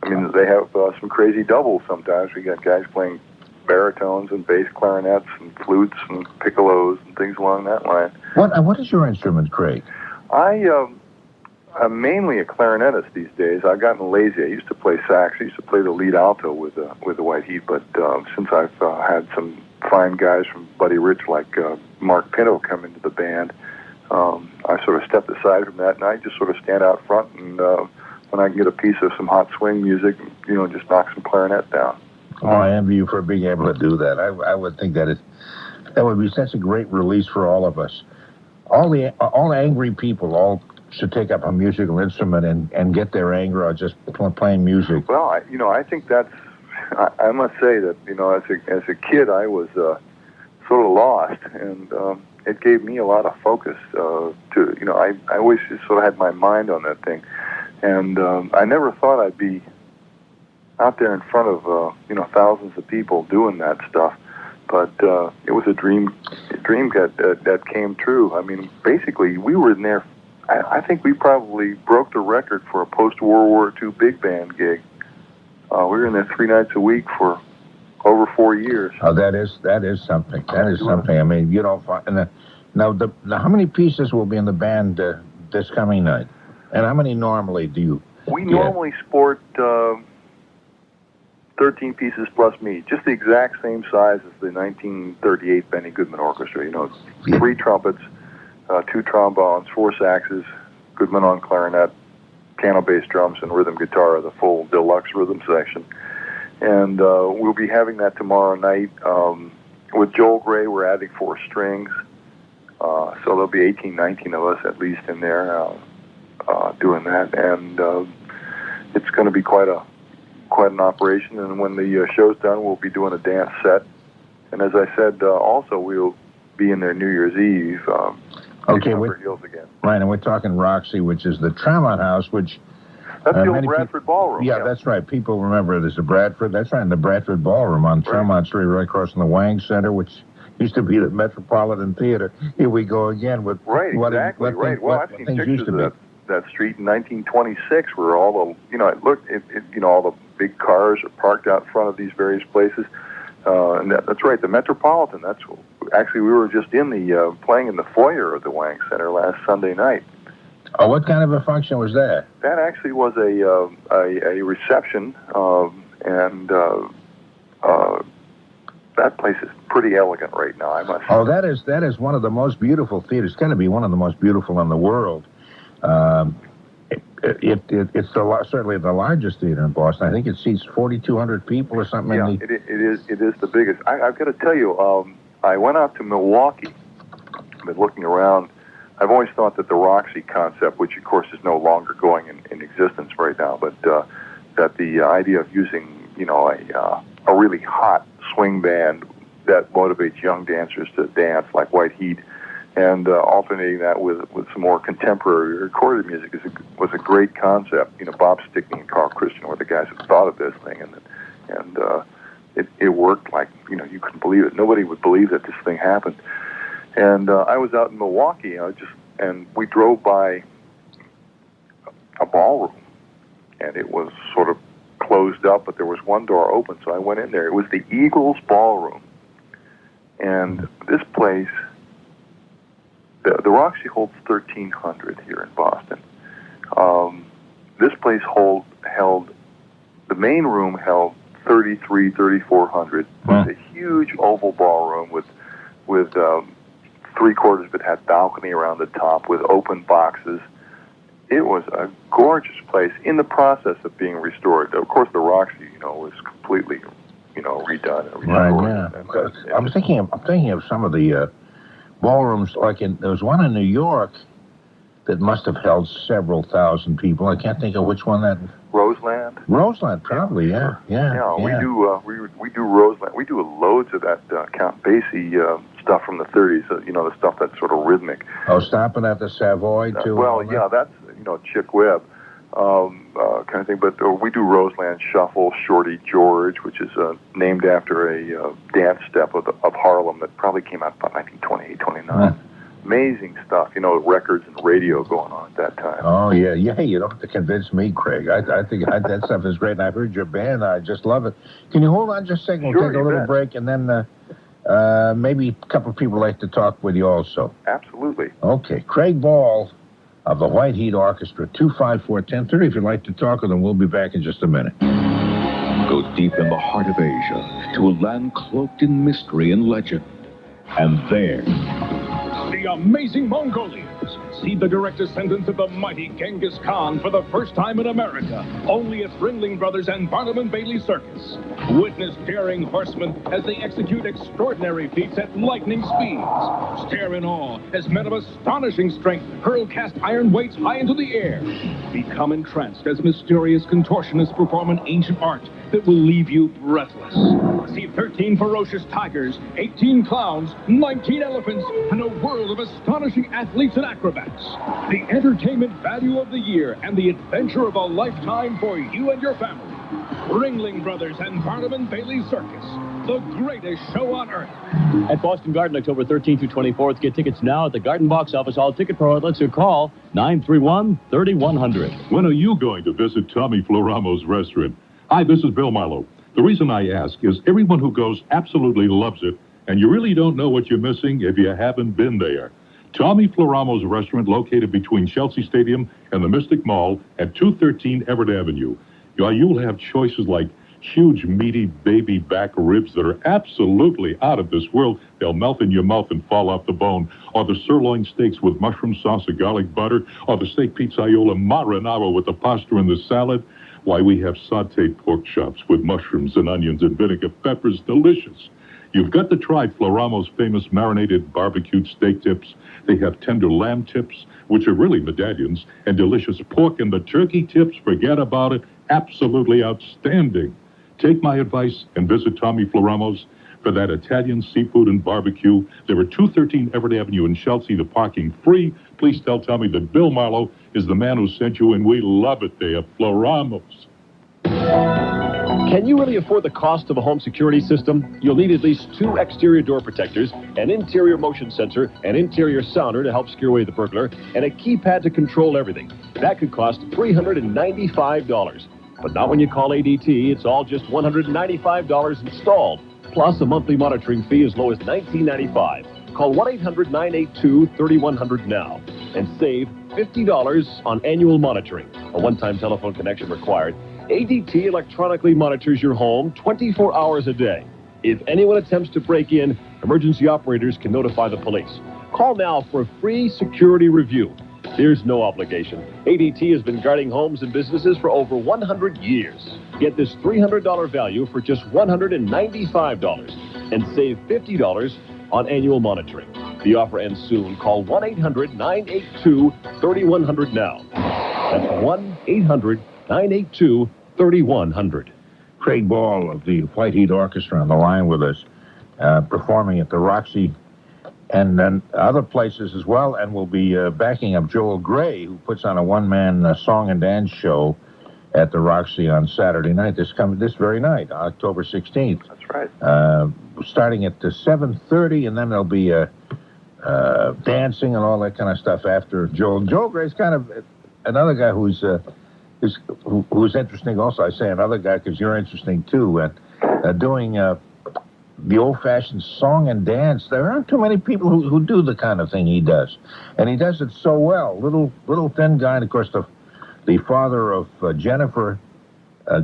I mean, they have some crazy doubles sometimes. We got guys playing baritones and bass clarinets and flutes and piccolos and things along that line. What is your instrument, Craig? I'm mainly a clarinetist these days. I've gotten lazy. I used to play sax. I used to play the lead alto with the White Heat, but since I've had some fine guys from Buddy Rich like Mark Pinto come into the band, I sort of stepped aside from that, and I just sort of stand out front, and when I can get a piece of some hot swing music, just knock some clarinet down. Oh, I envy you for being able to do that. I would think that would be such a great release for all of us. All angry people all should take up a musical instrument and get their anger out just playing music. Well, I think that's... I must say that, as a kid, I was sort of lost, and it gave me a lot of focus I always just sort of had my mind on that thing. And I never thought I'd be out there in front of thousands of people doing that stuff. But it was a dream that came true. I mean, basically, we were in there. I think we probably broke the record for a post-World War II big band gig. We were in there 3 nights a week for over 4 years. Oh, that is something. That is something. I mean, you don't find. Now, how many pieces will be in the band this coming night? And how many normally do you? We normally sport 13 pieces plus me, just the exact same size as the 1938 Benny Goodman Orchestra. 3 trumpets, 2 trombones, 4 saxes, Goodman on clarinet, piano, bass, drums, and rhythm guitar, the full deluxe rhythm section. And we'll be having that tomorrow night. With Joel Gray, we're adding 4 strings. So there'll be 18, 19 of us at least in there doing that. And it's going to be quite an operation. And when the show's done, we'll be doing a dance set. And as I said, also we'll be in there New Year's Eve. Okay, Heels again. Right, and we're talking Roxy, which is the Tremont House, which... That's the old Bradford Ballroom. Yeah, that's right. People remember there's a Bradford. That's right, in the Bradford Ballroom on Tremont Street, right across from the Wang Center, which used to be the Metropolitan Theater. Here we go again with Well, I've seen pictures of that street in 1926, where all the all the big cars are parked out front of these various places. And that's right, the Metropolitan. Actually, we were just in the playing in the foyer of the Wang Center last Sunday night. Oh, what kind of a function was that? That actually was a reception, and that place is pretty elegant right now, I must say. Oh, that is one of the most beautiful theaters. It's going to be one of the most beautiful in the world. It's certainly the largest theater in Boston. I think it seats 4,200 people or something. Yeah, it is the biggest. I've got to tell you, I went out to Milwaukee. I've been looking around. I've always thought that the Roxy concept, which of course is no longer going in existence right now, but that the idea of using a really hot swing band that motivates young dancers to dance like White Heat, and alternating that with some more contemporary recorded music was a great concept. Bob Stickney and Carl Christian were the guys who thought of this thing, and it worked like you couldn't believe it. Nobody would believe that this thing happened. And I was out in Milwaukee, and we drove by a ballroom, and it was sort of closed up, but there was one door open, so I went in there. It was the Eagles Ballroom, and this place, the Roxy holds 1,300 here in Boston. This place held the main room held 3,400. It was a huge oval ballroom with 3/4 of it had balcony around the top with open boxes. It was a gorgeous place in the process of being restored. Of course, the Roxy, was completely, redone and restored. Right, yeah. I'm thinking of some of the ballrooms. There was one in New York that must have held several thousand people. I can't think of which one that. Roseland. Roseland, probably, yeah. We do Roseland. We do loads of that Count Basie stuff from the 30s. The stuff that's sort of rhythmic. Oh, stopping at the Savoy too. That's Chick Webb kind of thing. But we do Roseland Shuffle, Shorty George, which is named after a dance step of Harlem that probably came out about 1928, 29. Amazing stuff, records and radio going on at that time. Oh, yeah. Hey, you don't have to convince me, Craig. I think that stuff is great, and I've heard your band. I just love it. Can you hold on just a second? We'll take a little break, and then maybe a couple of people like to talk with you also. Absolutely. Okay. Craig Ball of the White Heat Orchestra, 254-1030. If you'd like to talk with them, we'll be back in just a minute. Go deep in the heart of Asia to a land cloaked in mystery and legend. And there, the amazing Mongolians. See the direct descendants of the mighty Genghis Khan for the first time in America, only at Ringling Brothers and Barnum & Bailey Circus. Witness daring horsemen as they execute extraordinary feats at lightning speeds. Stare in awe as men of astonishing strength hurl cast iron weights high into the air. Become entranced as mysterious contortionists perform an ancient art that will leave you breathless. See 13 ferocious tigers, 18 clowns, 19 elephants, and a world of astonishing athletes and acrobats. tickets. The entertainment value of the year and the adventure of a lifetime for you and your family. Ringling Brothers and Barnum & Bailey Circus, the greatest show on earth. At Boston Garden, October 13th through 24th. Get tickets now at the Garden Box Office, all ticket pro outlets, or call 931-3100. When are you going to visit Tommy Floramo's restaurant? Hi, this is Bill Marlowe. The reason I ask is everyone who goes absolutely loves it, and you really don't know what you're missing if you haven't been there. Tommy Floramo's restaurant, located between Chelsea Stadium and the Mystic Mall at 213 Everett Avenue. You'll have choices like huge, meaty baby back ribs that are absolutely out of this world. They'll melt in your mouth and fall off the bone. Or the sirloin steaks with mushroom sauce and garlic butter. Or the steak pizzaiola marinara with the pasta and the salad. Why, we have sautéed pork chops with mushrooms and onions and vinegar peppers. Delicious. You've got to try Floramo's famous marinated barbecued steak tips. They have tender lamb tips, which are really medallions, and delicious pork, and the turkey tips, forget about it. Absolutely outstanding. Take my advice and visit Tommy Floramo's for that Italian seafood and barbecue. There are 213 Everett Avenue in Chelsea, the parking free. Please tell Tommy that Bill Marlowe is the man who sent you, and we love it there. Floramo's. Can you really afford the cost of a home security system? You'll need at least 2 exterior door protectors, an interior motion sensor, an interior sounder to help scare away the burglar, and a keypad to control everything. That could cost $395. But not when you call ADT. It's all just $195 installed, plus a monthly monitoring fee as low as $19.95. Call 1-800-982-3100 now and save $50 on annual monitoring. A one-time telephone connection required. ADT electronically monitors your home 24 hours a day. If anyone attempts to break in, emergency operators can notify the police. Call now for a free security review. There's no obligation. ADT has been guarding homes and businesses for over 100 years. Get this $300 value for just $195 and save $50 on annual monitoring. The offer ends soon. Call 1-800-982-3100 now. That's 1-800-982-3100. Craig Ball of the White Heat Orchestra on the line with us, performing at the Roxy and then other places as well, and we'll be backing up Joel Gray, who puts on a one-man song and dance show at the Roxy on Saturday night, this very night, October 16th. That's right. Starting at 7:30, and then there'll be dancing and all that kind of stuff after Joel. Joel Gray's kind of another guy who's interesting also. I say another guy because you're interesting too, and doing the old-fashioned song and dance. There aren't too many people who do the kind of thing he does, and he does it so well. Little thin guy, and of course the father of Jennifer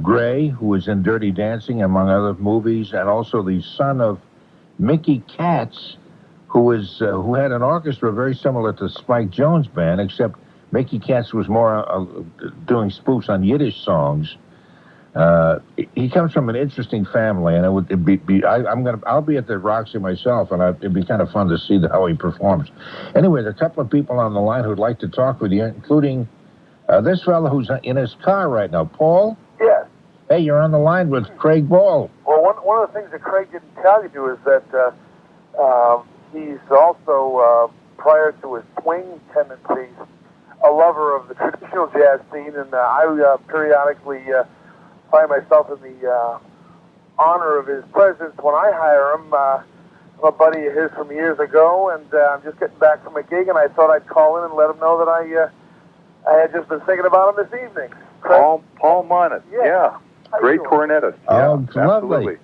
Gray, who was in Dirty Dancing among other movies, and also the son of Mickey Katz, who had an orchestra very similar to Spike Jones' band, except Mickey Katz was more doing spoofs on Yiddish songs. He comes from an interesting family, and I'll be at the Roxy myself, and it'd be kind of fun to see how he performs. Anyway, there are a couple of people on the line who'd like to talk with you, including this fellow who's in his car right now. Paul? Yes. Hey, you're on the line with Craig Ball. Well, one of the things that Craig didn't tell you is that he's also, prior to his swing tendencies, a lover of the traditional jazz scene, and I periodically find myself in the honor of his presence when I hire him. I'm a buddy of his from years ago, and I'm just getting back from a gig, and I thought I'd call in and let him know that I had just been thinking about him this evening. Paul Monett, yeah. Great cornetist. Oh, yeah,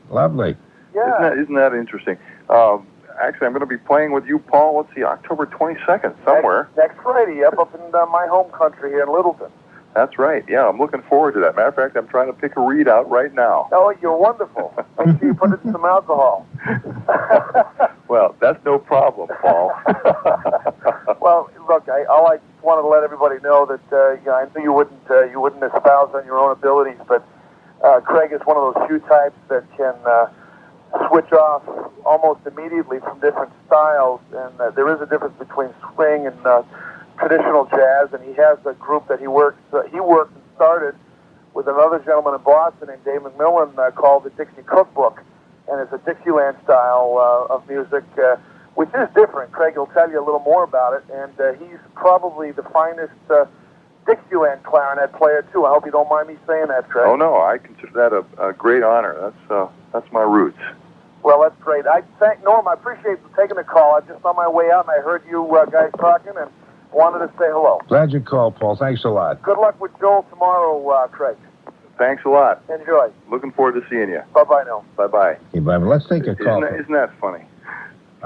lovely. Yeah. Isn't that interesting? Actually, I'm going to be playing with you, Paul, let's see, October 22nd, somewhere. Next Friday, up in my home country here in Littleton. That's right, yeah, I'm looking forward to that. Matter of fact, I'm trying to pick a read out right now. Oh, you're wonderful. Make sure you put it in some alcohol. Well, that's no problem, Paul. Well, look, I just wanted to let everybody know that I knew you wouldn't espouse on your own abilities, but Craig is one of those few types that can switch off almost immediately from different styles, and there is a difference between swing and traditional jazz, and he has a group that he worked and started with another gentleman in Boston named Dave McMillan called the Dixie Cookbook, and it's a Dixieland style of music which is different. Craig will tell you a little more about it, and he's probably the finest Dixieland clarinet player, too. I hope you don't mind me saying that, Craig. Oh, no, I consider that a great honor. That's my roots. Well, that's great. I thank Norma. I appreciate you taking the call. I'm just on my way out, and I heard you guys talking, and wanted to say hello. Glad you called, Paul. Thanks a lot. Good luck with Joel tomorrow, Craig. Thanks a lot. Enjoy. Looking forward to seeing you. Bye-bye now. Bye-bye. Hey, bye. Let's take a call. Isn't that funny?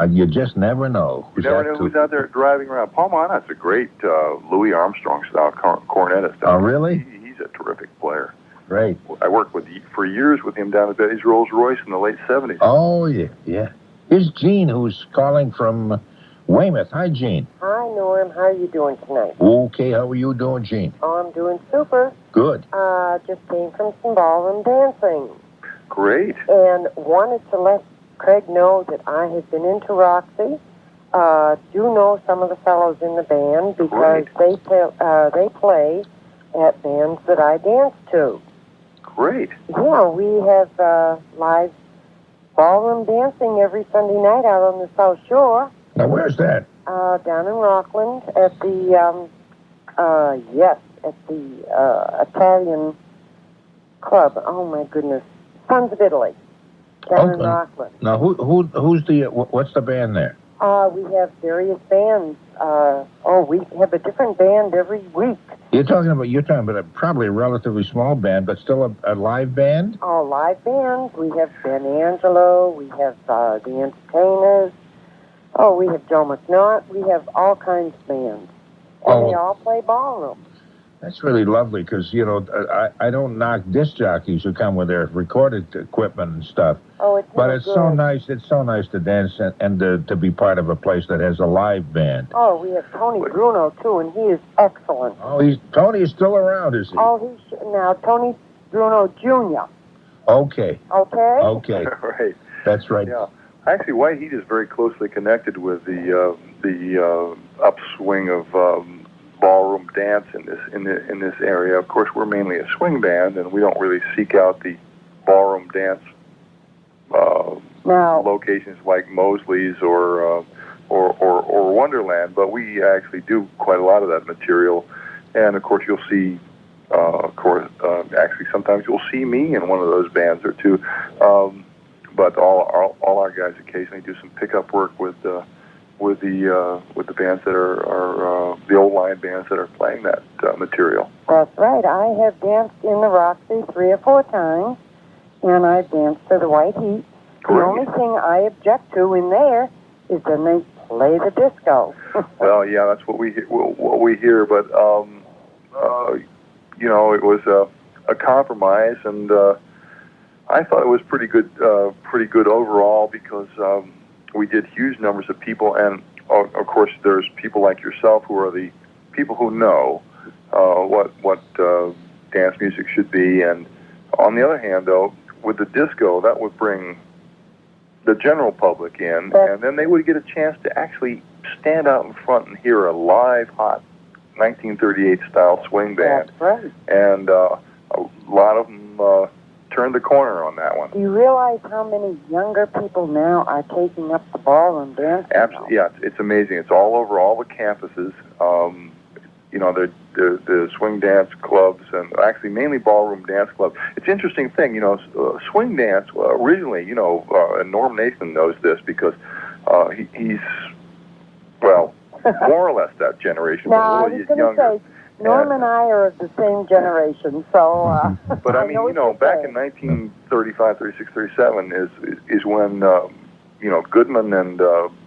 You just never know. You never know who's out there driving around. Paul Monat's a great Louis Armstrong-style cornetist. Oh, really? He's a terrific player. Great. I worked for years with him down at Betty's Rolls-Royce in the late 70s. Oh, yeah. Here's Gene, who's calling from Weymouth. Hi, Gene. Hi, Norm. How are you doing tonight? Okay, how are you doing, Gene? Oh, I'm doing super. Good. Just came from some ballroom dancing. Great. And wanted to let Craig know that I have been into Roxy. Do know some of the fellows in the band because they play at bands that I dance to. Great. Yeah, we have live ballroom dancing every Sunday night out on the South Shore. Now, where's that? Down in Rockland at the, Italian club. Oh, my goodness. Sons of Italy. Down in Rockland. Now, who's what's the band there? We have various bands. We have a different band every week. You're talking about probably a relatively small band, but still a live band? Oh, live bands. We have Ben Angelo. We have the Entertainers. Oh, we have Joe McNaught. We have all kinds of bands. And they all play ballroom. That's really lovely because, I don't knock disc jockeys who come with their recorded equipment and stuff. Oh, it's But really it's good. so nice. It's so nice to dance and to be part of a place that has a live band. Oh, we have Tony Bruno, too, and he is excellent. Oh, Tony is still around, is he? Oh, now, Tony Bruno Jr. Okay. Okay? Okay. Right. That's right. Yeah. Actually, White Heat is very closely connected with the upswing of ballroom dance in this area. Of course, we're mainly a swing band, and we don't really seek out the ballroom dance locations like Mosley's or Wonderland. But we actually do quite a lot of that material, and of course, you'll see. Actually, sometimes you'll see me in one of those bands or two. But all our guys occasionally do some pickup work with the bands that are the old line bands that are playing that material. That's right. I have danced in the Roxy 3 or 4 times, and I've danced to the White Heat. The only thing I object to in there is when they play the disco. Well, yeah, that's what we hear. But it was a compromise, and I thought it was pretty good overall because we did huge numbers of people, and of course there's people like yourself who are the people who know what dance music should be. And on the other hand, though, with the disco, that would bring the general public in, and then they would get a chance to actually stand out in front and hear a live, hot 1938 style swing band. That's right. And a lot of them turned the corner on that one. Do you realize how many younger people now are taking up the ballroom dancing? Absolutely, yeah, it's amazing. It's all over all the campuses. The swing dance clubs, and actually mainly ballroom dance clubs. It's an interesting thing, swing dance originally, and Norm Nathan knows this because he's more or less that generation, but a little younger. Norm and I are of the same generation, so... but I mean, back in 1935, 36, 37 is when, Goodman and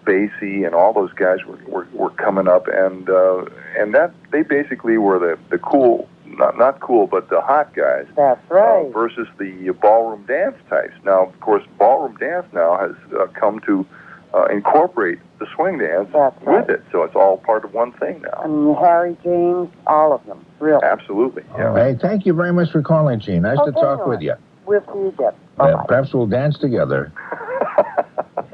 Basie and all those guys were coming up, and that they basically were the cool, not cool, but the hot guys. That's right. Versus the ballroom dance types. Now, of course, ballroom dance now has come to incorporate the swing dance with it, so it's all part of one thing now. And Harry James, all of them, really. Absolutely. Yeah. Hey, thank you very much for calling, Gene. Nice to talk with you. We'll see you again. Bye-bye. Perhaps we'll dance together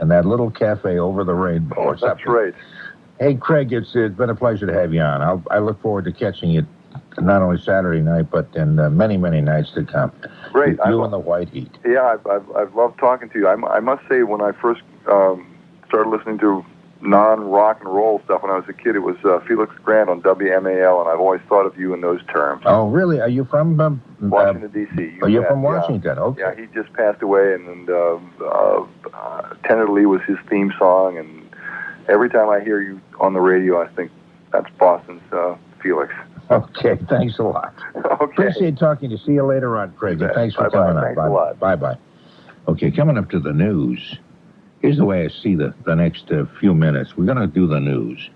in that little cafe over the rainbow or something. That's right. Hey, Craig, it's been a pleasure to have you on. I look forward to catching you not only Saturday night, but in many, many nights to come. Great. You and the White Heat. Yeah, I've loved talking to you. I must say, when I first started listening to non-rock and roll stuff when I was a kid. It was Felix Grant on WMAL, and I've always thought of you in those terms. Oh, really? Are you from Washington, D.C. Are you from Washington? Yeah. Okay. Yeah, he just passed away, and Tentatively was his theme song, and every time I hear you on the radio, I think that's Boston's Felix. Okay, thanks a lot. Okay. Appreciate talking to you. See you later on, Craig. Thanks for coming on. Thanks a lot. Bye-bye. Okay, coming up to the news. Here's the way I see the next few minutes. We're going to do the news.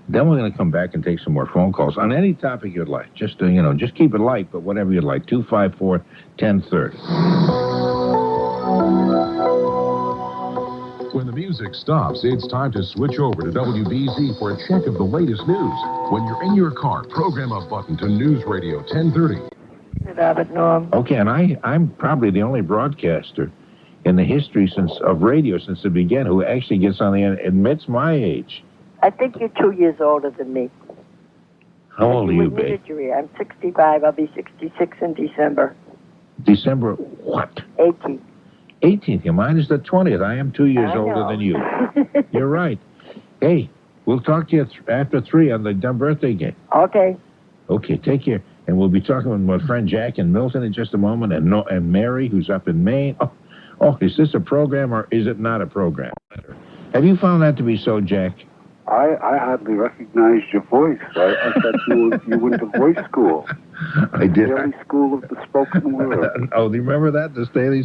Then we're going to come back and take some more phone calls on any topic you'd like. Just, just keep it light, but whatever you'd like. 254-1030. When the music stops, it's time to switch over to WBZ for a check of the latest news. When you're in your car, program a button to News Radio 1030. Norm. Okay, and I'm probably the only broadcaster in the history of radio since it began who actually gets on the end and admits my age. I think you're 2 years older than me. How old are you, babe? I'm 65. I'll be 66 in December. December what? 18th. 18th. Yeah, mine is the 20th. I am 2 years older than you. You're right. Hey, we'll talk to you after 3 on the dumb birthday game. Okay. Okay, take care. And we'll be talking with my friend Jack in Milton in just a moment, and Mary, who's up in Maine. Oh, is this a program or is it not a program? Have you found that to be so, Jack? I hardly recognized your voice. I thought you went to voice school. I did. Daily School of the Spoken Word. Oh, do you remember that? The Staley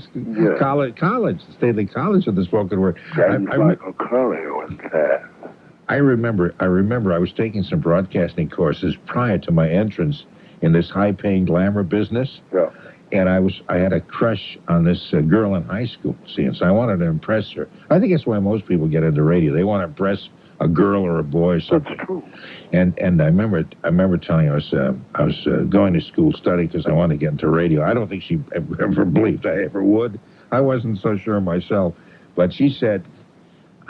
College, the Staley College of the Spoken Word. James Michael Curley went there. I remember I was taking some broadcasting courses prior to my entrance in this high-paying glamour business. Yeah. And I had a crush on this girl in high school, see, and so I wanted to impress her. I think that's why most people get into radio. They want to impress a girl or a boy or something. That's true. And I remember telling her I was going to school studying because I wanted to get into radio. I don't think she ever believed I ever would. I wasn't so sure myself. But she said,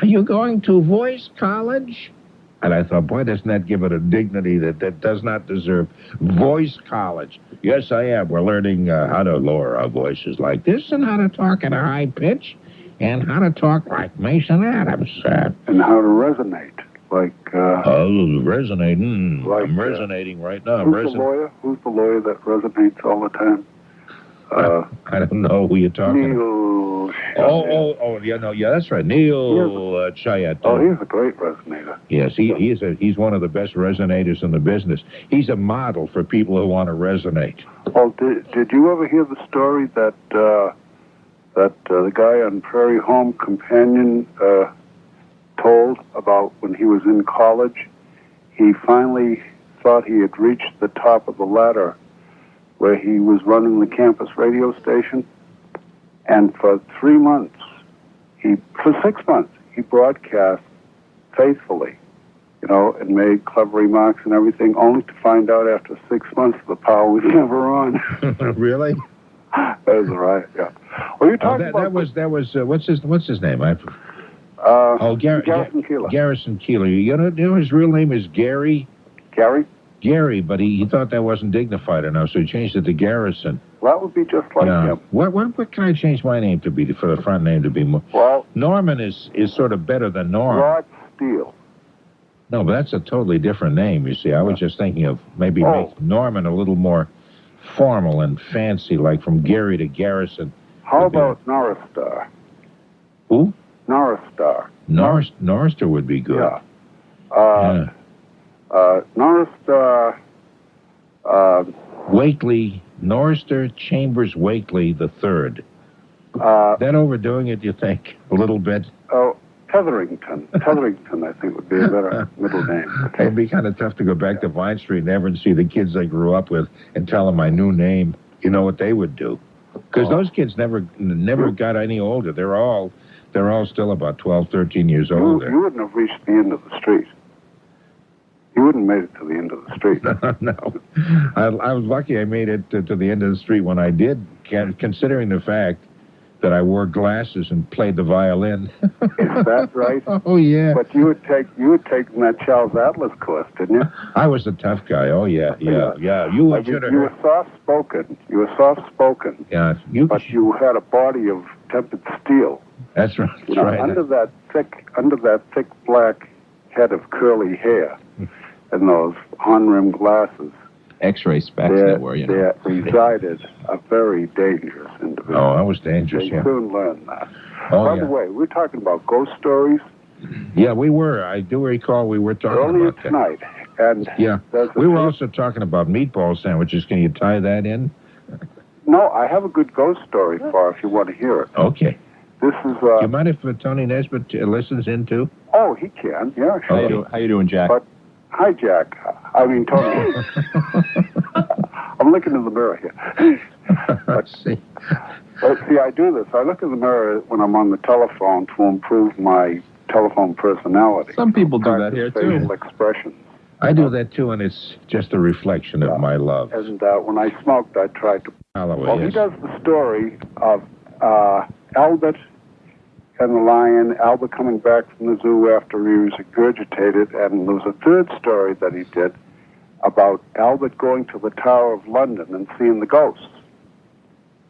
"Are you going to voice college?" And I thought, boy, doesn't that give it a dignity that does not deserve. Voice college. Yes, I am. We're learning how to lower our voices like this and how to talk at a high pitch and how to talk like Mason Adams. And how to resonate. Like... resonate. Like, I'm resonating right now. Who's the lawyer? Who's the lawyer that resonates all the time? I don't know who you're talking about. Neil. Yeah, that's right. Neil Chayat. Oh, he's a great resonator. Yes, he's one of the best resonators in the business. He's a model for people who want to resonate. Oh, did you ever hear the story that the guy on Prairie Home Companion told about when he was in college? He finally thought he had reached the top of the ladder where he was running the campus radio station. And for 6 months, he broadcast faithfully, and made clever remarks and everything, only to find out after 6 months the power was never on. Really? That is right, yeah. Well, you're talking about... That was what's his name? Garrison Keillor. Garrison Keillor. You know his real name is Gary? Gary? Gary, but he thought that wasn't dignified enough, so he changed it to Garrison. That would be just like him. What can I change my name to be, for the front name to be more? Well... Norman is sort of better than Norm. Rod Steele. No, but that's a totally different name, you see. I was just thinking of maybe make Norman a little more formal and fancy, like from Gary to Garrison. How about Norris Star? Who? Norris Star. Norrister would be good. Yeah. Norris Star... Wakely, Norrister Chambers Wakely the Third. That overdoing it, you think, a little bit? Oh, Tetherington. Tetherington, I think, would be a better middle name. It'd be kind of tough to go back to Vine Street and and see the kids I grew up with and tell them my new name. You know what they would do? Because those kids never got any older. They're all still about 12, 13 years old. You wouldn't have reached the end of the street. You wouldn't have made it to the end of the street. No. I was lucky I made it to the end of the street when I did, considering the fact that I wore glasses and played the violin. Is that right? Oh, yeah. But you had taken that Charles Atlas course, didn't you? I was a tough guy. Oh, yeah. You should have... You were soft-spoken. Yeah. But you had a body of tempered steel. That's right. That's right. Under that thick black head of curly hair and those horn-rimmed glasses. X-ray specs that were, you know. There resided a very dangerous individual. Oh, I was dangerous, They yeah. soon learned that. Oh, By yeah. the way, we're talking about ghost stories Yeah, we were. I do recall we were talking earlier about that. tonight. And Yeah. there's a We were tape- also talking about meatball sandwiches. Can you tie that in? No, I have a good ghost story for if you want to hear it. Okay. This is... Do you mind if Tony Nesbitt listens in too? Oh, he can. Yeah, sure. How you doing, Jack? But, hi, Jack. I mean, Tony. I'm looking in the mirror here. Let's see. But see, I do this. I look in the mirror when I'm on the telephone to improve my telephone personality. Some people do that here, too. Facial expressions. I do that too, and it's just a reflection of my love. And when I smoked, I tried to... Holloway, Well, he yes. does the story of Albert and the lion, Albert coming back from the zoo after he was regurgitated, and there was a third story that he did about Albert going to the Tower of London and seeing the ghosts.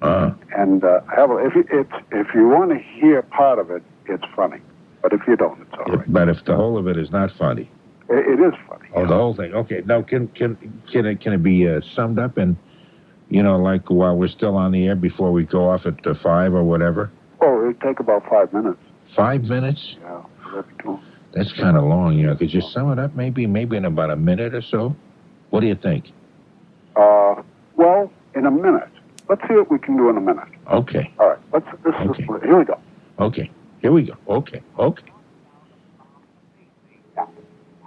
And if you want to hear part of it, it's funny. But if you don't, it's all right. But if the whole of it is not funny. It is funny. Oh, the whole thing. Okay. Now, can it be summed up in, you know, like while we're still on the air before we go off at 5 or whatever? Oh, it would take about 5 minutes. 5 minutes? Yeah, that'd be cool. That's kind of long, you know. Could you sum it up maybe in about a minute or so? What do you think? Well, in a minute. Let's see what we can do in a minute. Okay. All right. Here we go. Okay. Here we go. Okay.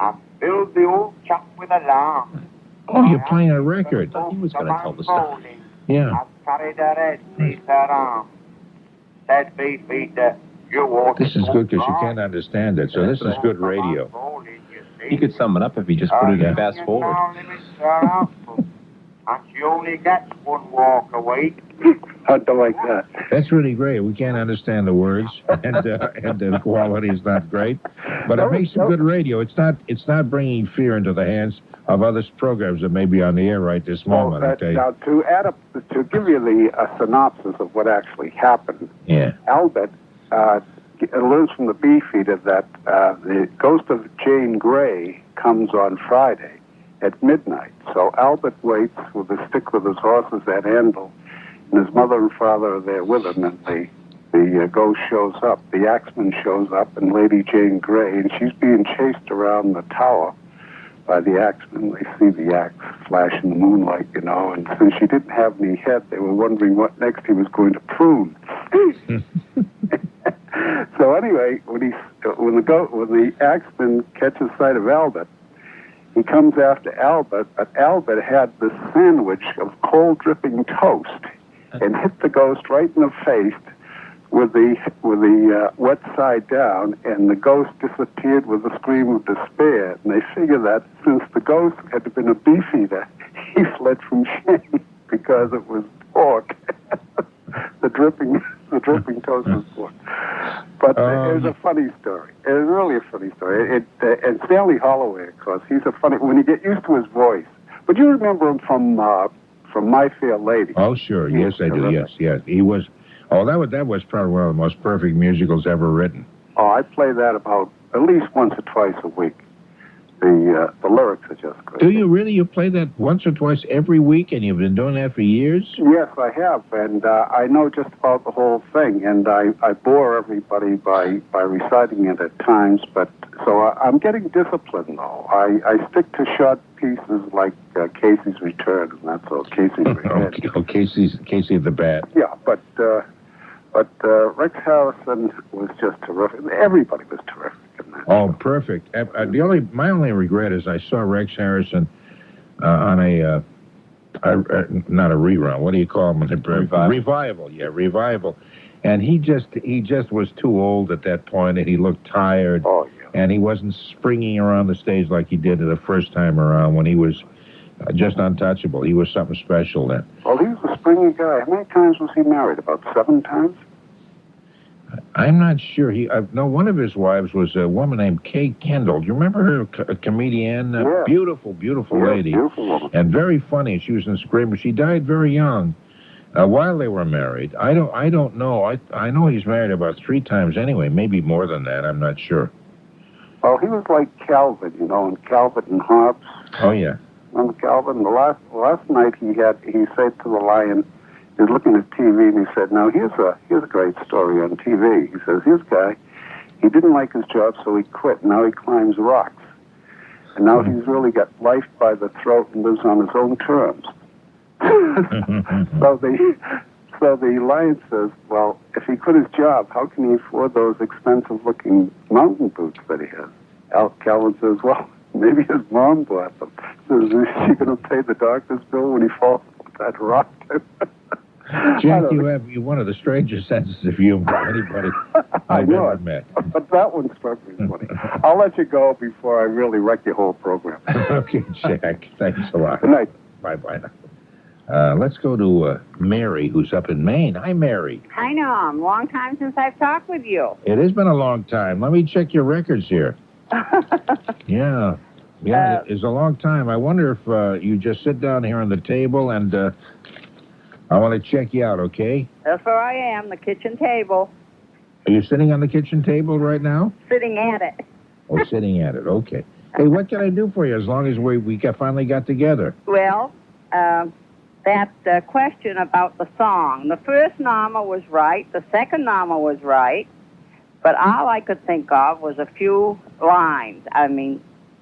I filled the old chap with alarm. Oh, you're playing a record. He was going to tell the story. Yeah. I carried her head beneath her arm. Said, Peter, you walk. This is good because you can't understand it, so this is good radio. He could sum it up if he just put it in fast forward. And she only gets one walk away. How'd you like that? That's really great. We can't understand the words, and the quality is not great, but it makes good radio. It's not bringing fear into the hands of other programs that may be on the air right this moment. Okay. Now, to give you a synopsis of what actually happened, Yeah. Albert learns from the Beefeater that the ghost of Jane Grey comes on Friday at midnight. So Albert waits with a stick with his horses at Anvil, and his mother and father are there with him, and the ghost shows up. The axeman shows up, and Lady Jane Grey, and she's being chased around the tower by the axeman. They see the axe flash in the moonlight, you know, and since she didn't have any head, they were wondering what next he was going to prune. So anyway, when the axeman catches sight of Albert, he comes after Albert, but Albert had this sandwich of cold dripping toast and hit the ghost right in the face with the wet side down, and the ghost disappeared with a scream of despair. And they figure that since the ghost had been a beefeater, he fled from shame because it was pork. the dripping toast was pork. But it was a funny story. It was really a funny story. And Stanley Holloway, of course, he's a funny, when you get used to his voice. But you remember him from My Fair Lady. Oh, sure. Yes, I do. Yes. He was. Oh, that was probably one of the most perfect musicals ever written. Oh, I play that about at least once or twice a week. The lyrics are just great. Do you really? You play that once or twice every week, and you've been doing that for years? Yes, I have, and I know just about the whole thing, and I bore everybody by reciting it at times, but so I'm getting disciplined, though. I stick to short pieces like Casey's Return, and that's all. Casey's Return. Casey the Bat. Yeah, but Rex Harrison was just terrific. Everybody was terrific. Oh, perfect. My only regret is I saw Rex Harrison on not a rerun. What do you call him? Revival. Yeah, revival. And he just was too old at that point, and he looked tired. Oh, yeah. And he wasn't springing around the stage like he did the first time around when he was just untouchable. He was something special then. Well, he was a springy guy. How many times was he married? About 7 times? I'm not sure. One of his wives was a woman named Kay Kendall. Do you remember her, a comedian? Yeah. Beautiful lady. Beautiful woman. And very funny. She was in Screamer. She died very young while they were married. I don't know. I know he's married about 3 times anyway, maybe more than that. I'm not sure. Well, he was like Calvin, you know, and Calvin and Hobbes. Oh, yeah. Remember Calvin? The last night he said to the lion, he was looking at TV and he said, now here's a great story on TV. He says, here's a guy, he didn't like his job, so he quit. Now he climbs rocks. And now he's really got life by the throat and lives on his own terms. So the lion says, well, if he quit his job, how can he afford those expensive-looking mountain boots that he has? Calvin says, well, maybe his mom bought them. Says, is she going to pay the doctor's bill when he falls off that rock? Jack, you have one of the strangest senses of humor anybody I've ever met. But that one struck me funny. I'll let you go before I really wreck your whole program. Okay, Jack. Thanks a lot. Good night. Bye-bye now. Let's go to Mary, who's up in Maine. Hi, Mary. Hi, Norm. Long time since I've talked with you. It has been a long time. Let me check your records here. Yeah, it's a long time. I wonder if you just sit down here on the table and I want to check you out, okay? That's where I am, the kitchen table. Are you sitting on the kitchen table right now? Sitting at it. Oh, sitting at it, okay. Hey, what can I do for you as long as we finally got together? Well, that question about the song. The first Norma was right. The second Norma was right. But all I could think of was a few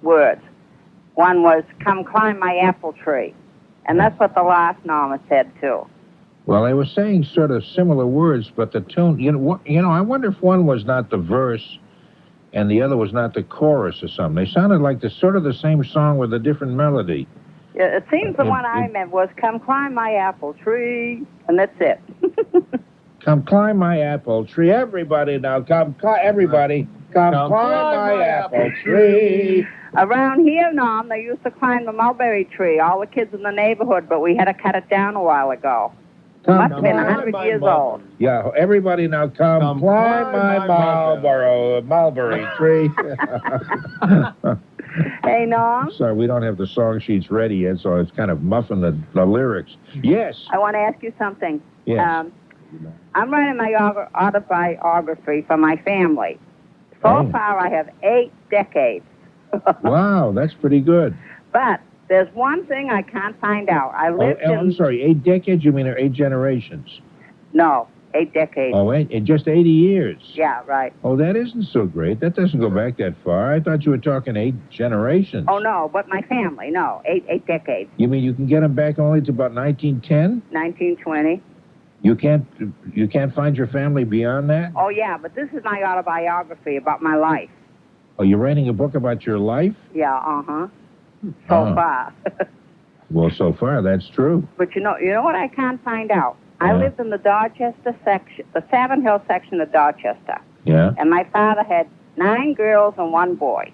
words. One was, come climb my apple tree. And that's what the last Norma said, too. Well, they were saying sort of similar words, but the tune, I wonder if one was not the verse and the other was not the chorus or something. They sounded like sort of the same song with a different melody. Yeah, it seems the one I meant was, come climb my apple tree, and that's it. Come climb my apple tree. Everybody now, come climb my apple tree. Around here, Norm, they used to climb the mulberry tree, all the kids in the neighborhood, but we had to cut it down a while ago. Must have been 100 years old. Yeah, everybody now come climb my mulberry tree. Hey, Norm? Sorry, we don't have the song sheets ready yet, so it's kind of muffing the lyrics. Yes. I want to ask you something. Yes. I'm writing my autobiography for my family. So far, I have 8 decades. Wow, that's pretty good. But there's one thing I can't find out. I lived in... I'm sorry, 8 decades? You mean 8 generations? No, 8 decades. Oh, in just 80 years? Yeah, right. Oh, that isn't so great. That doesn't go back that far. I thought you were talking 8 generations. Oh, no, but my family, no, 8 decades. You mean you can get them back only to about 1910? 1920. You can't find your family beyond that? Oh, yeah, but this is my autobiography about my life. Oh, you're writing a book about your life? Yeah, so far. Well, so far, that's true. But you know what I can't find out? I lived in the Dorchester section, the Savin Hill section of Dorchester. Yeah. And my father had 9 girls and 1 boy.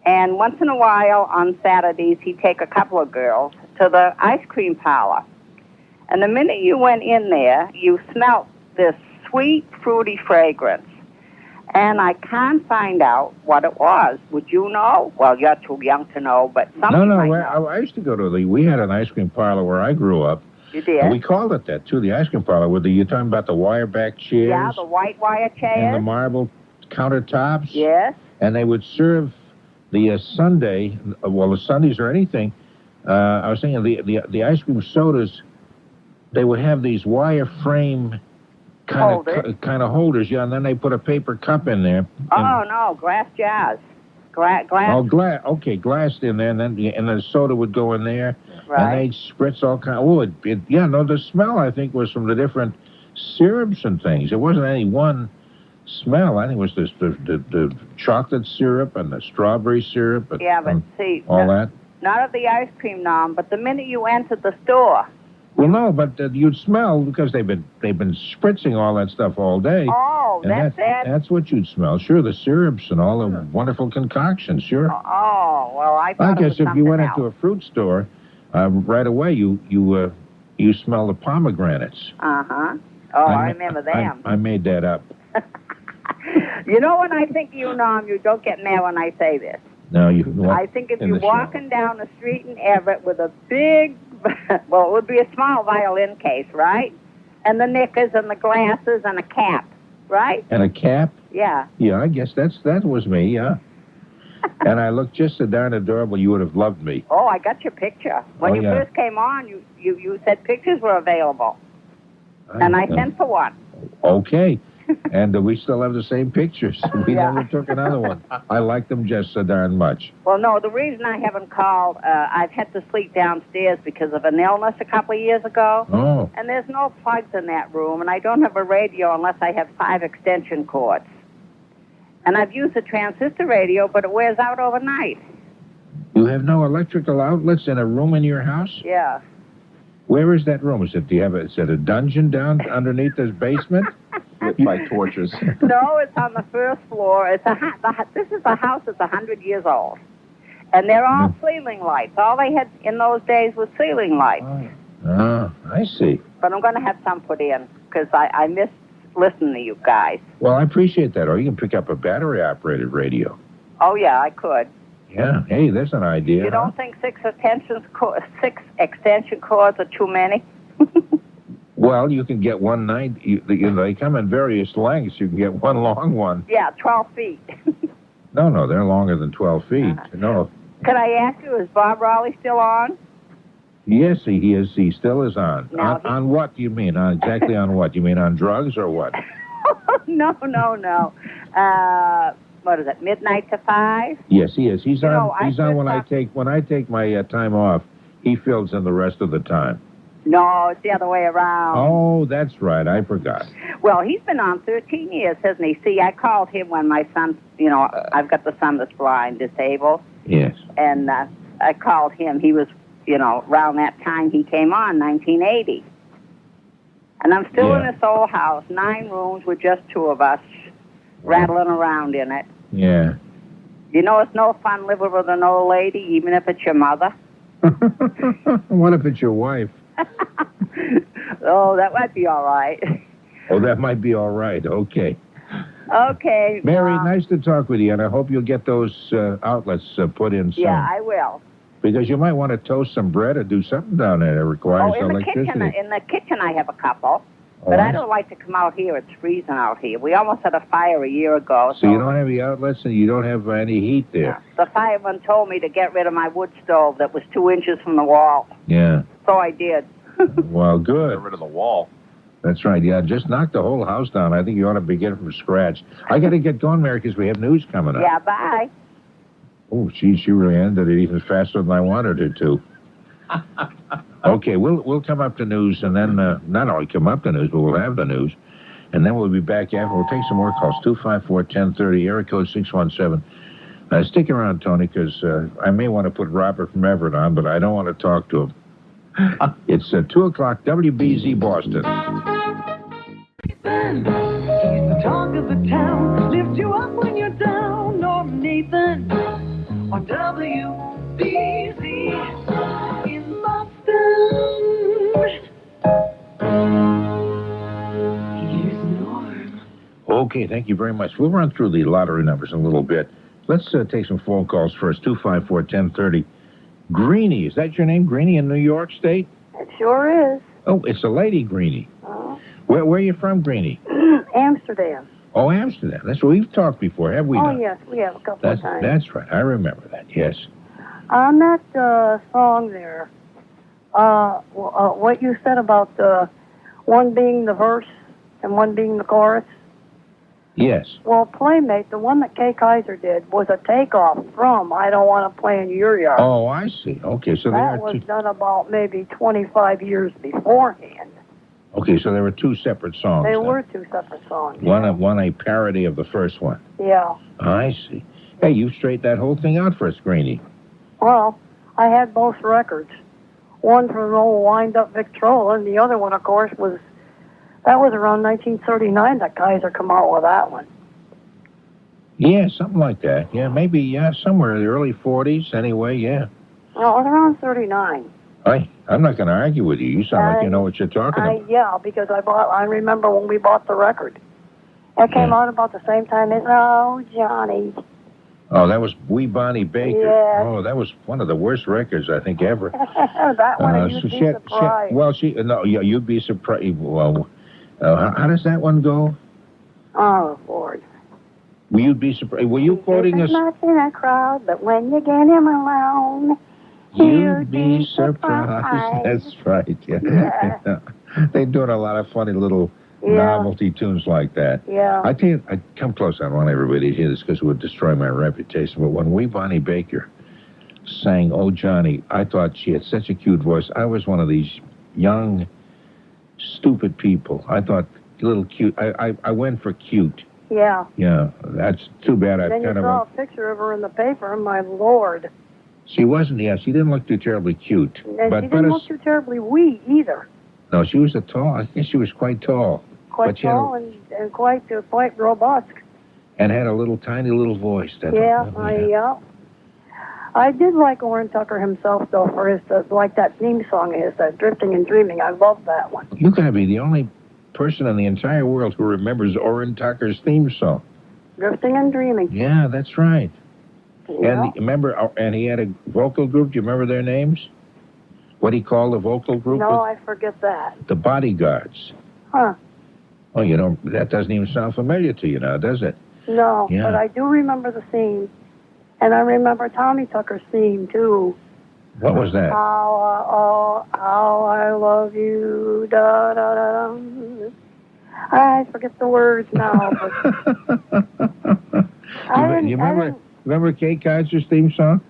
And once in a while, on Saturdays, he'd take a couple of girls to the ice cream parlor. And the minute you went in there, you smelt this sweet, fruity fragrance. And I can't find out what it was. Would you know? Well, you're too young to know, but somebody might know. I used to go to we had an ice cream parlor where I grew up. You did? And we called it that, too, the ice cream parlor. You're talking about the wire-back chairs? Yeah, the white wire chairs. And the marble countertops? Yes. And they would serve the Sunday, the Sundays or anything. I was thinking the ice cream sodas, they would have these wire frame kind of holders, yeah, and then they put a paper cup in there. Oh, no, glass jars. Glass. Oh, glass. Okay, glass in there, and then the soda would go in there, right. And they'd spritz all kind. Oh, the smell I think was from the different syrups and things. It wasn't any one smell. I think it was the chocolate syrup and the strawberry syrup. And, yeah, but see, all that. Not of the ice cream, Norm, but the minute you entered the store. Well, no, but you'd smell because they've been spritzing all that stuff all day. Oh, and that's it? That's what you'd smell. Sure, the syrups and all the wonderful concoctions, sure. Oh, well, I thought guess if you went into a fruit store, right away you smell the pomegranates. Uh-huh. Oh, I remember them. I made that up. You know when I think you, Norm, you don't get mad when I say this. No, I think if you're walking down the street in Everett with a big, well, it would be a small violin case, right? And the knickers and the glasses and a cap, right? And a cap? Yeah. Yeah, I guess that was me, yeah. And I look just so darn adorable, you would have loved me. Oh, I got your picture. When you first came on, you said pictures were available. And I sent for one. Okay. And we still have the same pictures. We never took another one. I like them just so darn much. Well, no, the reason I haven't called, I've had to sleep downstairs because of an illness a couple of years ago. Oh. And there's no plugs in that room, and I don't have a radio unless I have 5 extension cords. And I've used a transistor radio, but it wears out overnight. You have no electrical outlets in a room in your house? Yeah. Where is that room? Is it a dungeon down underneath this basement? Lit by torches. No, it's on the first floor. This is a house that's 100 years old. And they're all ceiling lights. All they had in those days was ceiling lights. Oh, I see. But I'm going to have some put in because I miss listening to you guys. Well, I appreciate that. Or you can pick up a battery-operated radio. Oh, yeah, I could. Yeah. Hey, there's an idea. You don't think 6 extension cords are too many? Well, you can get one they come in various lengths. You can get one long one. Yeah, 12 feet. No, they're longer than 12 feet. No. Could I ask you, is Bob Raleigh still on? Yes, he is. He still is on. On what do you mean? Exactly on what? You mean on drugs or what? No. What is it? Midnight to 5? Yes, he is. He's on. He's on when I take my time off. He fills in the rest of the time. No, it's the other way around. Oh, that's right. I forgot. Well, he's been on 13 years, hasn't he? See, I called him when my son, I've got the son that's blind, disabled. Yes. And I called him. He was, around that time he came on, 1980. And I'm still in this old house, 9 rooms with just 2 of us, rattling around in it. Yeah. It's no fun living with an old lady, even if it's your mother. What if it's your wife? Oh, that might be all right. Oh, that might be all right. Okay. Okay. Mary, nice to talk with you, and I hope you'll get those outlets put in soon. Yeah, I will. Because you might want to toast some bread or do something down there that requires electricity. In the kitchen I have a couple, but I don't like to come out here. It's freezing out here. We almost had a fire a year ago. So you don't have the outlets and you don't have any heat there. The fireman told me to get rid of my wood stove that was 2 inches from the wall. Yeah. So I did. Well, good. Get rid of the wall. That's right. Yeah, just knock the whole house down. I think you ought to begin from scratch. I got to get going, Mary, because we have news coming up. Yeah, bye. Oh, she really ended it even faster than I wanted her to. Okay, we'll come up to news, and then not only come up to news, but we'll have the news, and then we'll be back after. We'll take some more calls. 254-1030, area code 617. Stick around, Tony, because I may want to put Robert from Everett on, but I don't want to talk to him. It's 2 o'clock, WBZ Boston. He's the talk of the town, lift you up when you're down. Norma Nathan on WBZ in Boston. Here's Norm. Okay, thank you very much. We'll run through the lottery numbers in a little bit. Let's take some phone calls first. 254-1030. Greenie, is that your name, Greenie, in New York State? It sure is. Oh, it's a lady, Greenie. Oh. Where are you from, Greenie? Amsterdam. Oh, Amsterdam. That's where we've talked before, have we? Oh, not? yes, we have a couple of times. That's right. I remember that, yes. On that song there, what you said about one being the verse and one being the chorus. Yes. Well, Playmate, the one that Kay Kaiser did, was a takeoff from I Don't Want to Play in Your Yard. Oh, I see. Okay, so that was done about maybe 25 years beforehand. Okay, so there were 2 separate songs. They were 2 separate songs. One a parody of the first one. Yeah. I see. Hey, you straightened that whole thing out for us, Greenie. Well, I had both records. One from an old wind-up Victrola, and the other one, of course, was around 1939 that Kaiser come out with that one. Yeah, something like that. Yeah, maybe, somewhere in the early 40s anyway, yeah. No, it was around 39. I'm not going to argue with you. You sound like you know what you're talking about. Yeah, because I remember when we bought the record. It came out about the same time as, Oh, Johnny. Oh, that was Wee Bonnie Baker. Yes. Oh, that was one of the worst records, I think, ever. That one, you'd be surprised. You'd be surprised. Well, how does that one go? Oh, Lord. Will you be surprised? Were you quoting us? Not in a crowd, but when you get him alone, You'd be surprised. That's right. Yeah. They're doing a lot of funny little novelty tunes like that. Yeah. I tell you, I come close. I don't want everybody to hear this because it would destroy my reputation. But when Bonnie Baker sang "Oh Johnny," I thought she had such a cute voice. I was one of these young, stupid people. I thought little cute. I went for cute. Yeah. Yeah, that's too bad. Then you saw a picture of her in the paper, and my Lord. She wasn't. Yeah, she didn't look too terribly cute. And she didn't look too terribly wee either. No, she was I think she was quite tall. Quite tall and quite robust. And had a little tiny little voice. I did like Orrin Tucker himself, though, for his like that theme song is that "Drifting and Dreaming." I love that one. You're going to be the only person in the entire world who remembers Orrin Tucker's theme song. Drifting and Dreaming. Yeah, that's right. Yeah. And remember, and he had a vocal group. Do you remember their names? What he called the vocal group? No, I forget that. The Bodyguards. Huh. Oh, you know, that doesn't even sound familiar to you now, does it? No, Yeah. but I do remember the theme. And I remember Tommy Tucker's theme, too. What was that? How I love you, da da da da. I forget the words now, but you remember Kate Kaiser's theme song?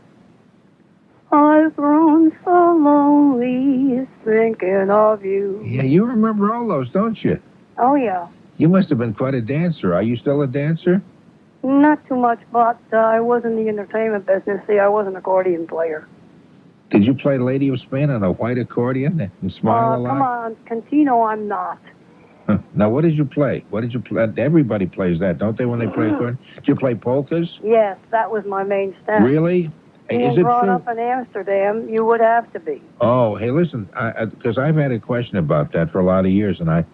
I've grown so lonely thinking of you. Yeah, you remember all those, don't you? Oh, yeah. You must have been quite a dancer. Are you still a dancer? Not too much, but I was in the entertainment business. See, I was an accordion player. Did you play Lady of Spain on a white accordion and smile a lot? Come on, Cantino, I'm not. Now, what did you play? Everybody plays that, don't they, when they play accordion? Did you play polkas? Yes, that was my main stand. Really? Being Is it brought true? up in Amsterdam, you would have to be. Oh, hey, listen, because I've had a question about that for a lot of years, and I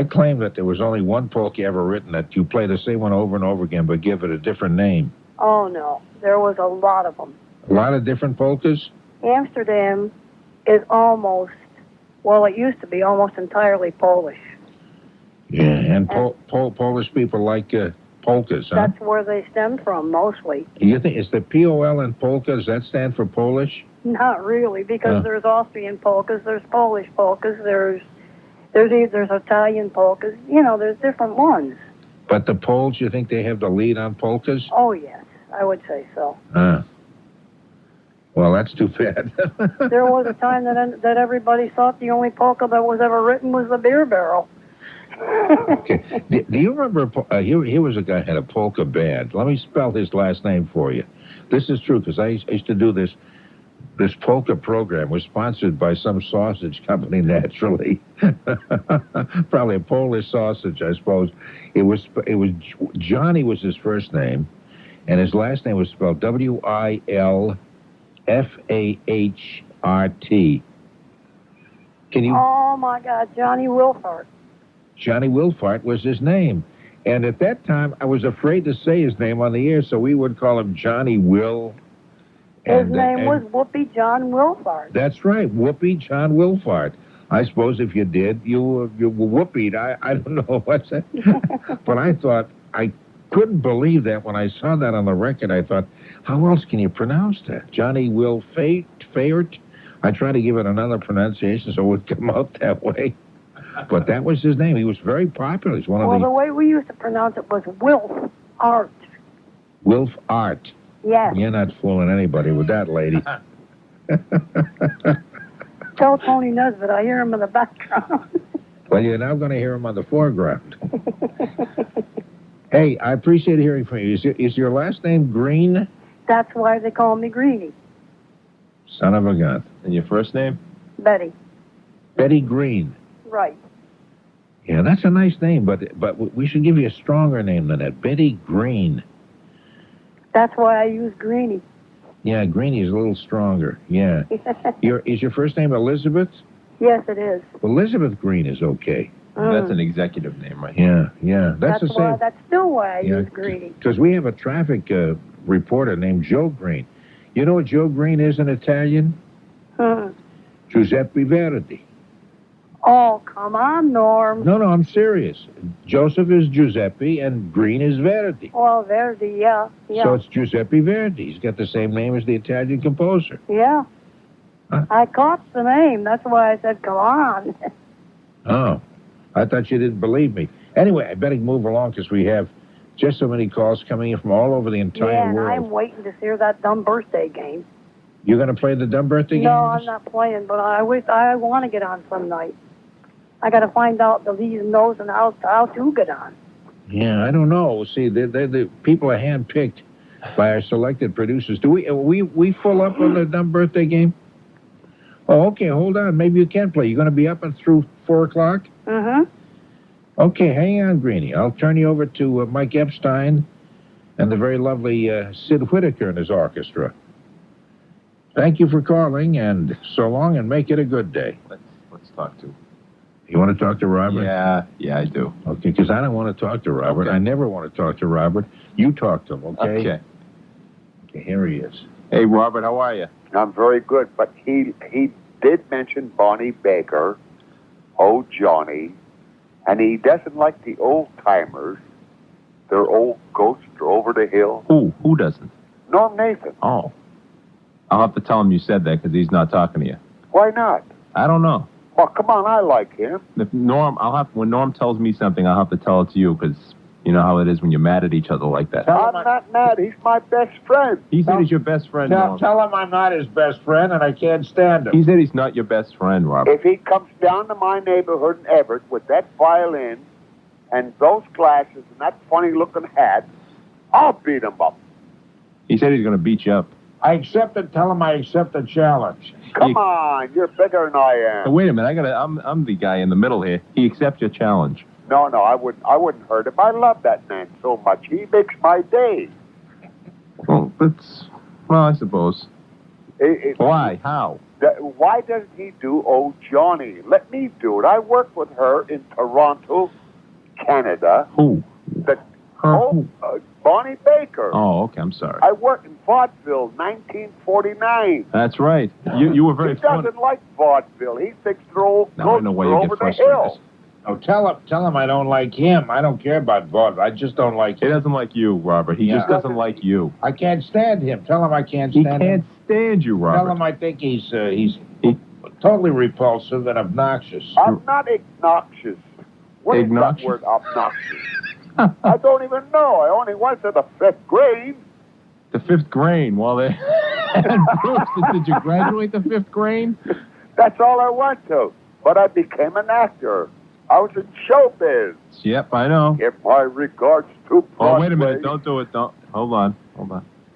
claim that there was only one polka ever written that you play the same one over and over again, but give it a different name. Oh, no. There was a lot of them. A lot of different polkas? Amsterdam is almost, well, it used to be almost entirely Polish. Yeah, and Polish people like polkas, huh? That's where they stem from, mostly. You think, is the POL in polkas, that stand for Polish? Not really, because there's Austrian polkas, there's Polish polkas, there's Italian polkas. You know, there's different ones. But the Poles, you think they have the lead on polkas? Oh, yes, I would say so. Well, that's too bad. There was a time that everybody thought the only polka that was ever written was the Beer Barrel. Okay. Do you remember, here was a guy who had a polka band. Let me spell his last name for you. This is true, because I used to do this polka program. Was sponsored by some sausage company, naturally. Probably a Polish sausage, I suppose. It was Johnny was his first name, and his last name was spelled Wilfahrt. Can you? Oh, my God, Johnny Wilfahrt. Johnny Wilfahrt was his name. And at that time, I was afraid to say his name on the air, so we would call him Johnny Will. His name was Whoopi John Wilfahrt. That's right, Whoopi John Wilfahrt. I suppose if you did, you were whoopied. I don't know what's that. But I thought, I couldn't believe that when I saw that on the record. I thought, how else can you pronounce that? Johnny Wilfahrt? I tried to give it another pronunciation so it would come out that way. But that was his name. He was very popular. He's one of the way we used to pronounce it was Wilfahrt. Wilfahrt. Yes. You're not fooling anybody with that, lady. Tell Tony Nesbitt, I hear him in the background. Well, you're now going to hear him on the foreground. Hey, I appreciate hearing from you. Is your last name Green? That's why they call me Greenie. Son of a gun. And your first name? Betty. Betty Green. Right. Yeah, that's a nice name, but we should give you a stronger name than that. Betty Green. That's why I use Greenie. Yeah, Greenie is a little stronger. Yeah. Is your first name Elizabeth? Yes, it is. Elizabeth Green is okay. That's an executive name, right? Yeah. That's the same. That's still why I use Greenie. Because we have a traffic reporter named Joe Green. You know what Joe Green is in Italian? Giuseppe Verdi. Oh, come on, Norm. No, I'm serious. Joseph is Giuseppe and Green is Verdi. Well, Verdi, yeah. So it's Giuseppe Verdi. He's got the same name as the Italian composer. Yeah. Huh? I caught the name. That's why I said, come on. Oh, I thought you didn't believe me. Anyway, I better move along because we have just so many calls coming in from all over the entire Yeah, and world. I'm waiting to hear that dumb birthday game. You're going to play the dumb birthday game? No, I'm not playing, but I want to get on some night. I got to find out the Lees and No's and how to get on. Yeah, I don't know. See, the people are handpicked by our selected producers. Do we full up on the dumb birthday game? Oh, okay, hold on. Maybe you can play. You're going to be up and through 4 o'clock? Mm-hmm. Okay, hang on, Greenie. I'll turn you over to Mike Epstein and the very lovely Sid Whitaker and his orchestra. Thank you for calling, and so long, and make it a good day. Let's talk to. You want to talk to Robert? Yeah, I do. Okay, because I don't want to talk to Robert. Okay. I never want to talk to Robert. You talk to him, okay? Okay, here he is. Hey, Robert, how are you? I'm very good, but he did mention Bonnie Baker, Oh Johnny, and he doesn't like the old-timers. Their old ghosts are over the hill. Who doesn't? Norm Nathan. Oh. I'll have to tell him you said that because he's not talking to you. Why not? I don't know. Oh, come on, I like him. When Norm tells me something, I'll have to tell it to you because you know how it is when you're mad at each other like that. I'm not mad. He's my best friend. He said he's your best friend, Norm. Tell him I'm not his best friend and I can't stand him. He said he's not your best friend, Robert. If he comes down to my neighborhood in Everett with that violin and those glasses and that funny-looking hat, I'll beat him up. He said he's going to beat you up. Tell him I accept the challenge. Come on, you're bigger than I am. Wait a minute, I'm the guy in the middle here. He accepts your challenge. No, I wouldn't hurt him. I love that man so much. He makes my day. Well, I suppose. Why? How? Why doesn't he do Oh Johnny? Let me do it. I worked with her in Toronto, Canada. Who? Bonnie Baker. Oh, okay, I'm sorry. I worked in vaudeville, 1949. That's right. You were very funny. He doesn't like vaudeville. He thinks they're old ghosts over the hill. Oh, tell him I don't like him. I don't care about vaudeville. I just don't like him. He doesn't like you, Robert. He just doesn't like you. I can't stand him. Tell him I can't stand him. He can't stand you, Robert. Tell him I think he's totally repulsive and obnoxious. I'm not obnoxious. What is that word, obnoxious? I don't even know. I only went to the 5th grade. The 5th grade? Well, Bruce, did you graduate the 5th grade? That's all I went to. But I became an actor. I was in showbiz. Yep, I know. Give my regards to Broadway. Oh, wait a minute. Don't do it. Don't. Hold on.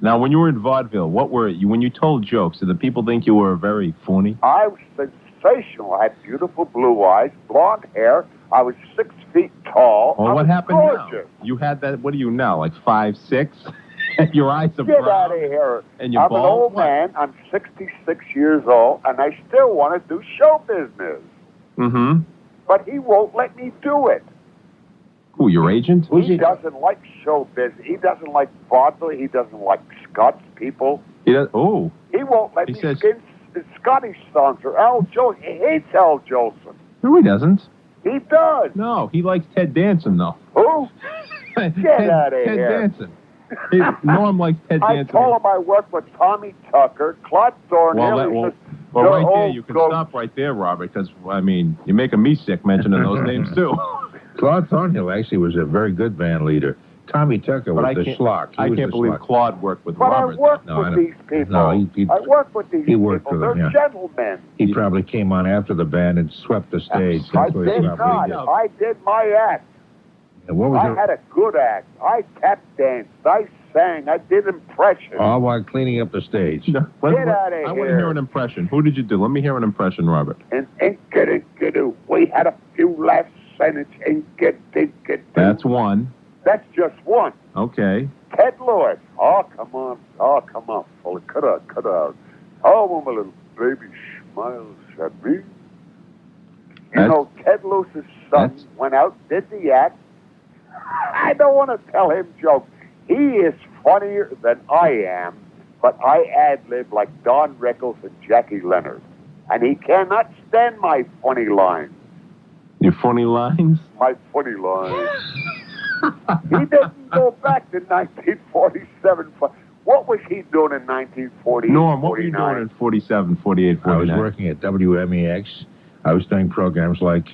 Now, when you were in vaudeville, what were you? When you told jokes, did the people think you were very funny? I was sensational. I had beautiful blue eyes, blonde hair. I was 6 feet tall. Well, what happened gorgeous. now? You had that, what are you now, like 5'6"? Your eyes are Get brown. out of here. And you're I'm an old man. I'm 66 years old, and I still want to do show business. Mm-hmm. But he won't let me do it. Who, your agent? He doesn't like show business. He doesn't like vaudeville. He doesn't like Scots people. He does. Oh. He won't let me sing Scottish songs or Al Jolson. He hates Al Jolson. No, he doesn't. He does. No, he likes Ted Danson, though. Who? Get out of Ted here. Danson. Norm likes Ted Danson. I told him I worked with Tommy Tucker, Claude Thornhill. Well, right there, you can stop right there, Robert, because, I mean, you're making me sick mentioning those names, too. Claude Thornhill actually was a very good band leader. Tommy Tucker was the schlock. I can't believe Claude worked with but Robert. I worked with these people. No, I worked with these people. They're gentlemen. He probably came on after the band and swept the stage. I did not. I did my act. I had a good act. I tap danced. I sang. I did impressions. All while cleaning up the stage. Get out of here. I want to hear an impression. Who did you do? Let me hear an impression, Robert. We had a few laughs and it's That's one. That's just one. Okay. Ted Lewis. Oh, come on. Well, it could have. Oh, when my little baby smiles at me. You know, Ted Lewis's son went out, did the act. I don't want to tell him jokes. He is funnier than I am, but I ad-lib like Don Rickles and Jackie Leonard. And he cannot stand my funny lines. Your funny lines? My funny lines. He didn't go back to 1947. What was he doing in 1940? Norm, what were you doing in 47, 48, 49? I was working at WMEX. I was doing programs like,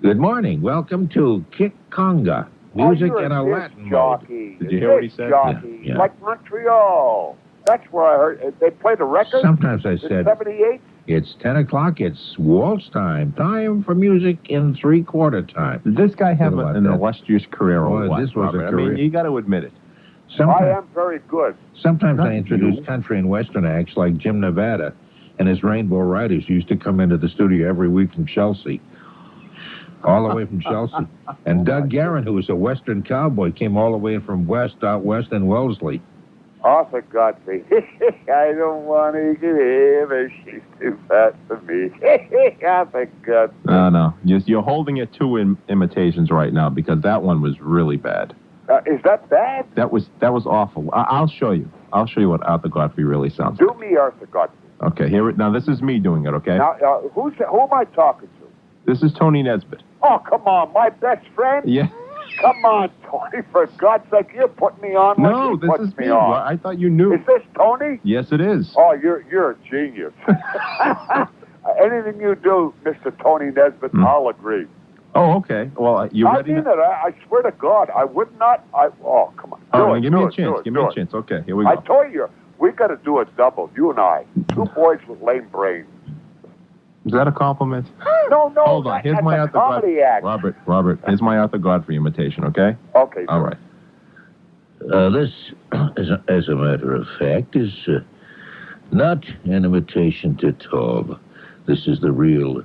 Good morning, welcome to Kick Conga. Music in a Latin jockey. mode. Did you hear what he said? Jockey, Yeah. like Montreal. That's where I heard. They played a record? Sometimes I said, 78? It's 10 o'clock, it's waltz time. Time for music in three-quarter time. Did this guy have an illustrious career or Well, what, this was a Robert? I mean, career. you got to admit it. I am very good. Sometimes Not I introduce you. country and western acts like Jim Nevada and his Rainbow Riders used to come into the studio every week from Chelsea. All the way from Chelsea. And Doug Guerin, who was a western cowboy, came all the way from out west in Wellesley. Oh, for God's sake. I don't want to get him. She's too fat for me. Oh, for God's sake. No. You're holding it to imitations right now because that one was really bad. Is that bad? That was awful. I'll show you. I'll show you what Arthur Godfrey really sounds like. Do me Arthur Godfrey. Okay, here it. Now, this is me doing it, okay? Now, who am I talking to? This is Tony Nesbitt. Oh, come on, my best friend? Yeah. Come on, Tony, for God's sake, you're putting me on No, like this you put is me me. on. Well, I thought you knew. Is this Tony? Yes, it is. Oh, you're a genius. Anything you do, Mr. Tony Nesbitt, I'll agree. Oh, okay. Well, you I ready? mean it. I swear to God, I would not. Oh, come on. Oh, Do it, give me do a it, chance. do it, Give me do a it. chance. Okay, here we go. I told you, we got to do a double, you and I. Two boys with lame brains. Is that a compliment? No. Hold on. Here's that's my a Arthur comedy Godfrey. act. Robert, here's my Arthur Godfrey imitation, okay? Okay. All right. This, as a matter of fact, is not an imitation at all. This is the real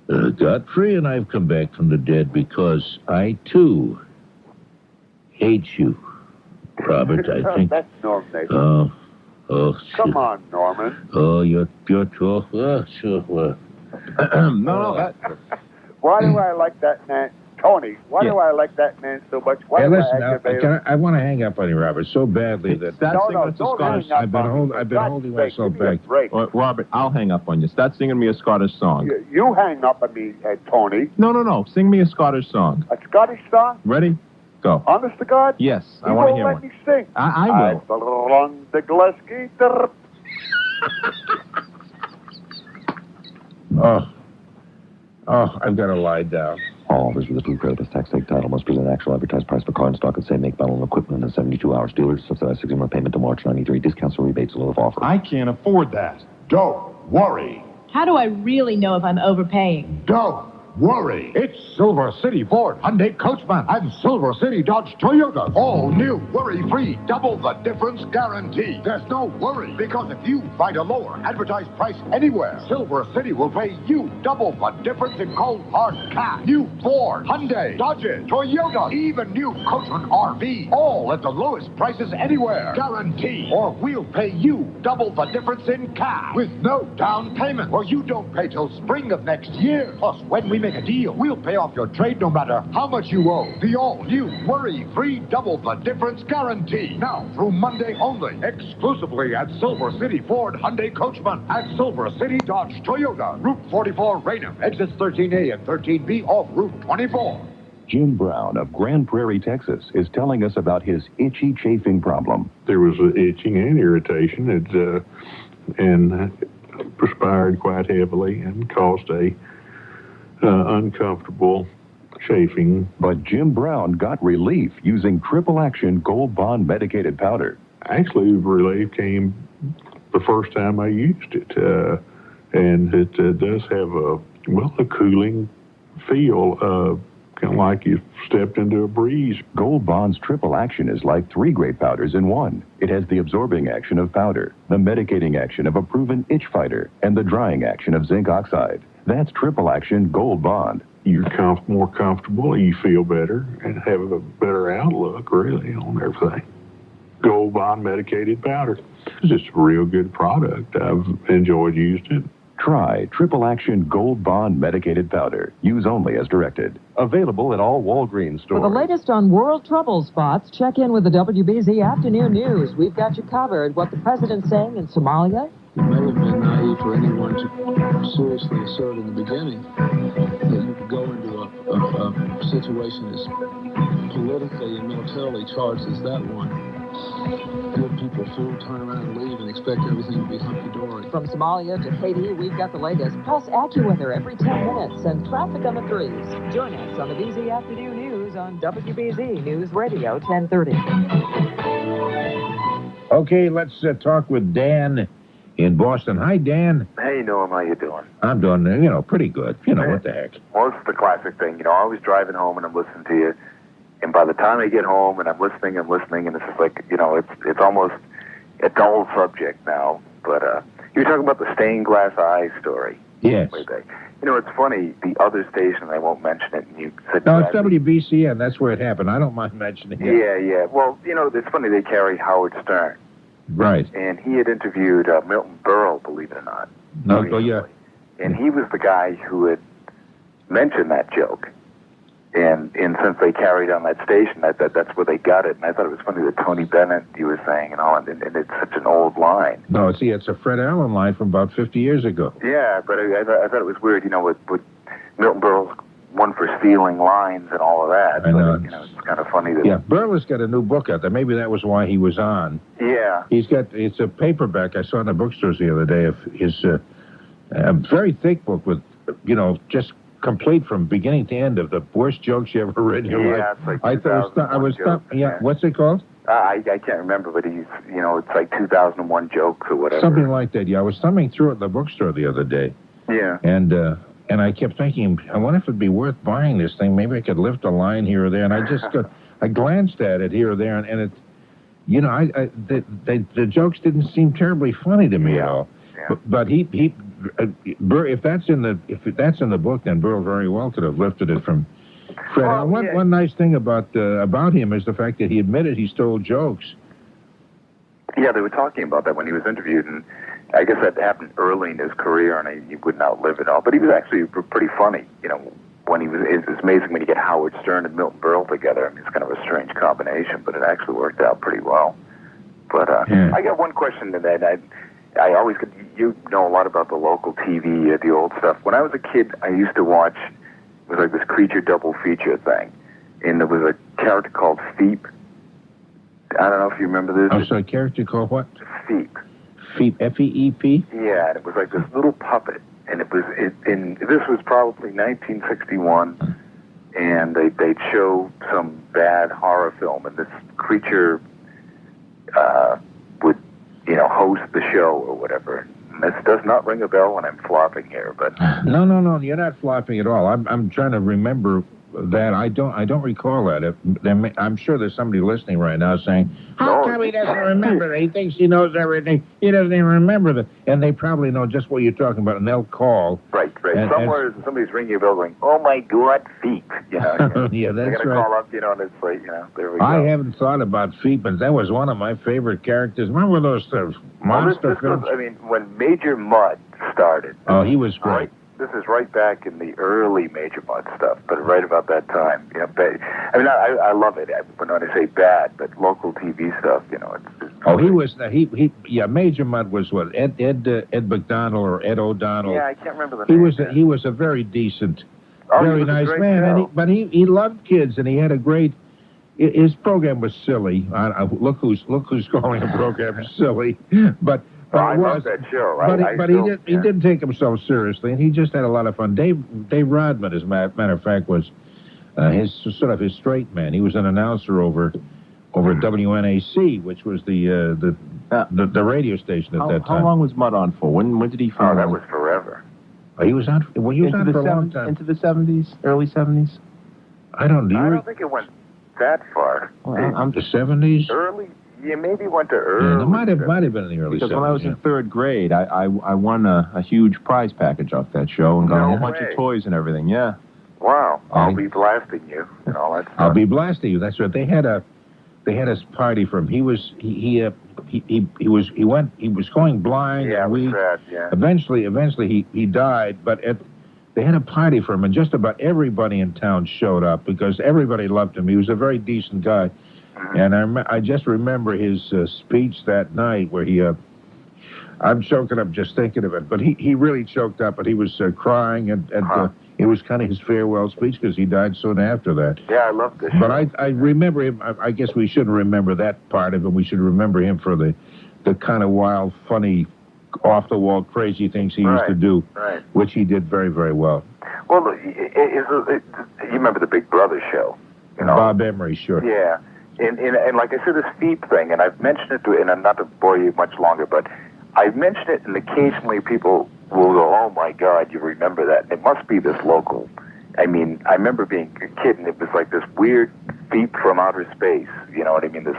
Godfrey, and I've come back from the dead because I, too, hate you, Robert. I think... That's Norm, Nathan. Come Shit. on, Norman. Oh, you're too... Oh, sure. No. Why do I like that man? Tony, why do I like that man so much? Why Hey, do listen, I aggravate him? I want to hang up on you, Robert, so badly that... Don't hang up I've been on me. I've been holding myself Give me a back. break. Robert, I'll hang up on you. Start singing me a Scottish song. You hang up on me, Tony. No. Sing me a Scottish song. A Scottish song? Ready? Go. Honest to God? Yes, You I want to won't hear let one. me sing. I will. Run the Gillespie. Oh, I've got to lie down. All offers with a Blue Credit tax take title must present actual advertised price for car and stock and same make, model, and equipment in 72 hours. Dealers subsidized 6-month payment to March 93. Discounts or rebates below the offer. I can't afford that. Don't worry. How do I really know if I'm overpaying? Don't worry. It's Silver City Ford, Hyundai Coachman, and Silver City Dodge Toyota. All new, worry-free, double the difference guarantee. There's no worry, because if you find a lower advertised price anywhere, Silver City will pay you double the difference in cold hard cash. New Ford, Hyundai, Dodges, Toyota, even new Coachman RV, all at the lowest prices anywhere. Guarantee. Or we'll pay you double the difference in cash with no down payment, or you don't pay till spring of next year. Plus, when we make a deal, we'll pay off your trade no matter how much you owe. The all-new, worry-free, double-the-difference guarantee. Now, through Monday only, exclusively at Silver City Ford Hyundai Coachman, at Silver City Dodge Toyota, Route 44, Raynham, exits 13A and 13B off Route 24. Jim Brown of Grand Prairie, Texas, is telling us about his itchy chafing problem. There was itching and irritation, and perspired quite heavily and caused a uncomfortable chafing. But Jim Brown got relief using triple action Gold Bond medicated powder. Actually, relief came the first time I used it, and it does have a cooling feel, kind of like you stepped into a breeze. Gold Bond's triple action is like 3 great powders in one. It has the absorbing action of powder, the medicating action of a proven itch fighter, and the drying action of zinc oxide. That's triple action Gold Bond. You're more comfortable, you feel better, and have a better outlook, really, on everything. Gold Bond medicated powder. It's just a real good product. I've enjoyed using it. Try triple action Gold Bond medicated powder. Use only as directed. Available at all Walgreens For stores. the latest on world trouble spots, check in with the WBZ Afternoon News. We've got you covered. What the president's saying in Somalia. It might have been naive for anyone to seriously assert in the beginning that you could go situation as politically and militarily charged as that one, give people food, turn around and leave, and expect everything to be hunky-dory. From Somalia to Haiti, we've got the latest, plus AccuWeather every 10 minutes and traffic on the 3s. Join us on the BZ Afternoon News on WBZ News Radio 1030. Okay, let's talk with Dan in Boston. Hi, Dan. Hey, Norm, how you doing? I'm doing, pretty good. What the heck? Well, it's the classic thing. I'm always driving home and I'm listening to you. And by the time I get home and I'm listening, and it's just like, it's almost a dull subject now. But you were talking about the stained glass eye story. Yes. Way back. It's funny, the other station, I won't mention it, and you said... No, it's WBCN. That's where it happened. I don't mind mentioning it. Yeah. Well, it's funny, they carry Howard Stern. Right. And he had interviewed Milton Berle, believe it or not. No, oh, yeah. And he was the guy who had mentioned that joke. And since they carried on that station, that's where they got it. And I thought it was funny that Tony Bennett, you were saying, and it's such an old line. No, see, it's a Fred Allen line from about 50 years ago. Yeah, but I thought it was weird, with Milton Berle's one for stealing lines and all of that. I know. But, it's kind of funny that... Yeah, Berle's got a new book out there. Maybe that was why he was on. Yeah. It's a paperback I saw in the bookstores the other day of his a very thick book with, just complete from beginning to end of the worst jokes you ever read in your life. It's like I was stuck. Yeah, what's it called? I can't remember, but he's, it's like 2001 jokes or whatever. Something like that, yeah. I was thumbing through it in the bookstore the other day. Yeah. And I kept thinking, I wonder if it'd be worth buying this thing. Maybe I could lift a line here or there. And I just I glanced at it here or there, and it, the jokes didn't seem terribly funny to me at all. Yeah. But if that's in the book, then Burl very well could have lifted it from Fred. One nice thing about him is the fact that he admitted he stole jokes. Yeah, they were talking about that when he was interviewed, and I guess that happened early in his career, and he wouldn't outlive it all. But he was actually pretty funny, when he was. It's amazing when you get Howard Stern and Milton Berle together. I mean, it's kind of a strange combination, but it actually worked out pretty well. But I got one question to that. I always could. You know a lot about the local TV, the old stuff. When I was a kid, I used to watch. It was like this creature double feature thing, and there was a character called Feep. I don't know if you remember this. Oh, so a character called what? Feep. Feep, F-E-E-P? Yeah, and it was like this little puppet, and this was probably 1961, and they'd show some bad horror film, and this creature would, host the show or whatever. And this does not ring a bell when I'm flopping here, but... No, you're not flopping at all. I'm trying to remember that. I don't recall that. I'm sure there's somebody listening right now saying, how come he doesn't remember that? He thinks he knows everything. He doesn't even remember that. And they probably know just what you're talking about, and they'll call. Right. Somewhere somebody's ringing a bell going, oh my God, Feep. Yeah, that's right. They're going to call up, and it's like, there we go. I haven't thought about Feep, but that was one of my favorite characters. Remember those monster films? When Major Mudd started. Oh, he was great. This is right back in the early Major Mudd stuff, but right about that time. I love it. When I say bad, but local TV stuff, it's oh, he was Major Mudd was what? Ed McDonald or Ed O'Donnell. Yeah, I can't remember the name. He was a very decent, very nice man, but he loved kids, and he had a great. His program was silly. Look who's calling a program silly, but. I love that show. He didn't take himself seriously, and he just had a lot of fun. Dave Rodman, as a matter of fact, was his straight man. He was an announcer over WNAC, which was the radio station at that time. How long was Mudd on for? When did he finally? Oh, that was forever. He was on. Well, he was on for a long time. Into the 70s, early 70s. I don't think it went that far. The 70s. Early. Yeah, maybe went to early. Yeah, it might have been in the early 70s. Because when I was in third grade, I won a huge prize package off that show and got a whole bunch of toys and everything. Yeah. Wow. I'll be blasting you and all that stuff. I'll be blasting you. That's right. They had a party for him. He was going blind. Yeah, it was sad. Yeah. Eventually he died. But they had a party for him, and just about everybody in town showed up because everybody loved him. He was a very decent guy. And I just remember his speech that night where I'm choking up just thinking of it. But he really choked up, and he was crying, and It was kind of his farewell speech because he died soon after that. Yeah, I love this. But I remember him. I guess we shouldn't remember that part of it. We should remember him for the kind of wild, funny, off-the-wall, crazy things he used to do, which he did very, very well. Well, you remember the Big Brother show? You know? Bob Emery, sure. Yeah. And like I said, this Veep thing, and I've mentioned it, and I'm not to bore you much longer, but I've mentioned it, and occasionally people will go, oh, my God, you remember that. And it must be this local. I mean, I remember being a kid, and it was like this weird Veep from outer space, you know what I mean, this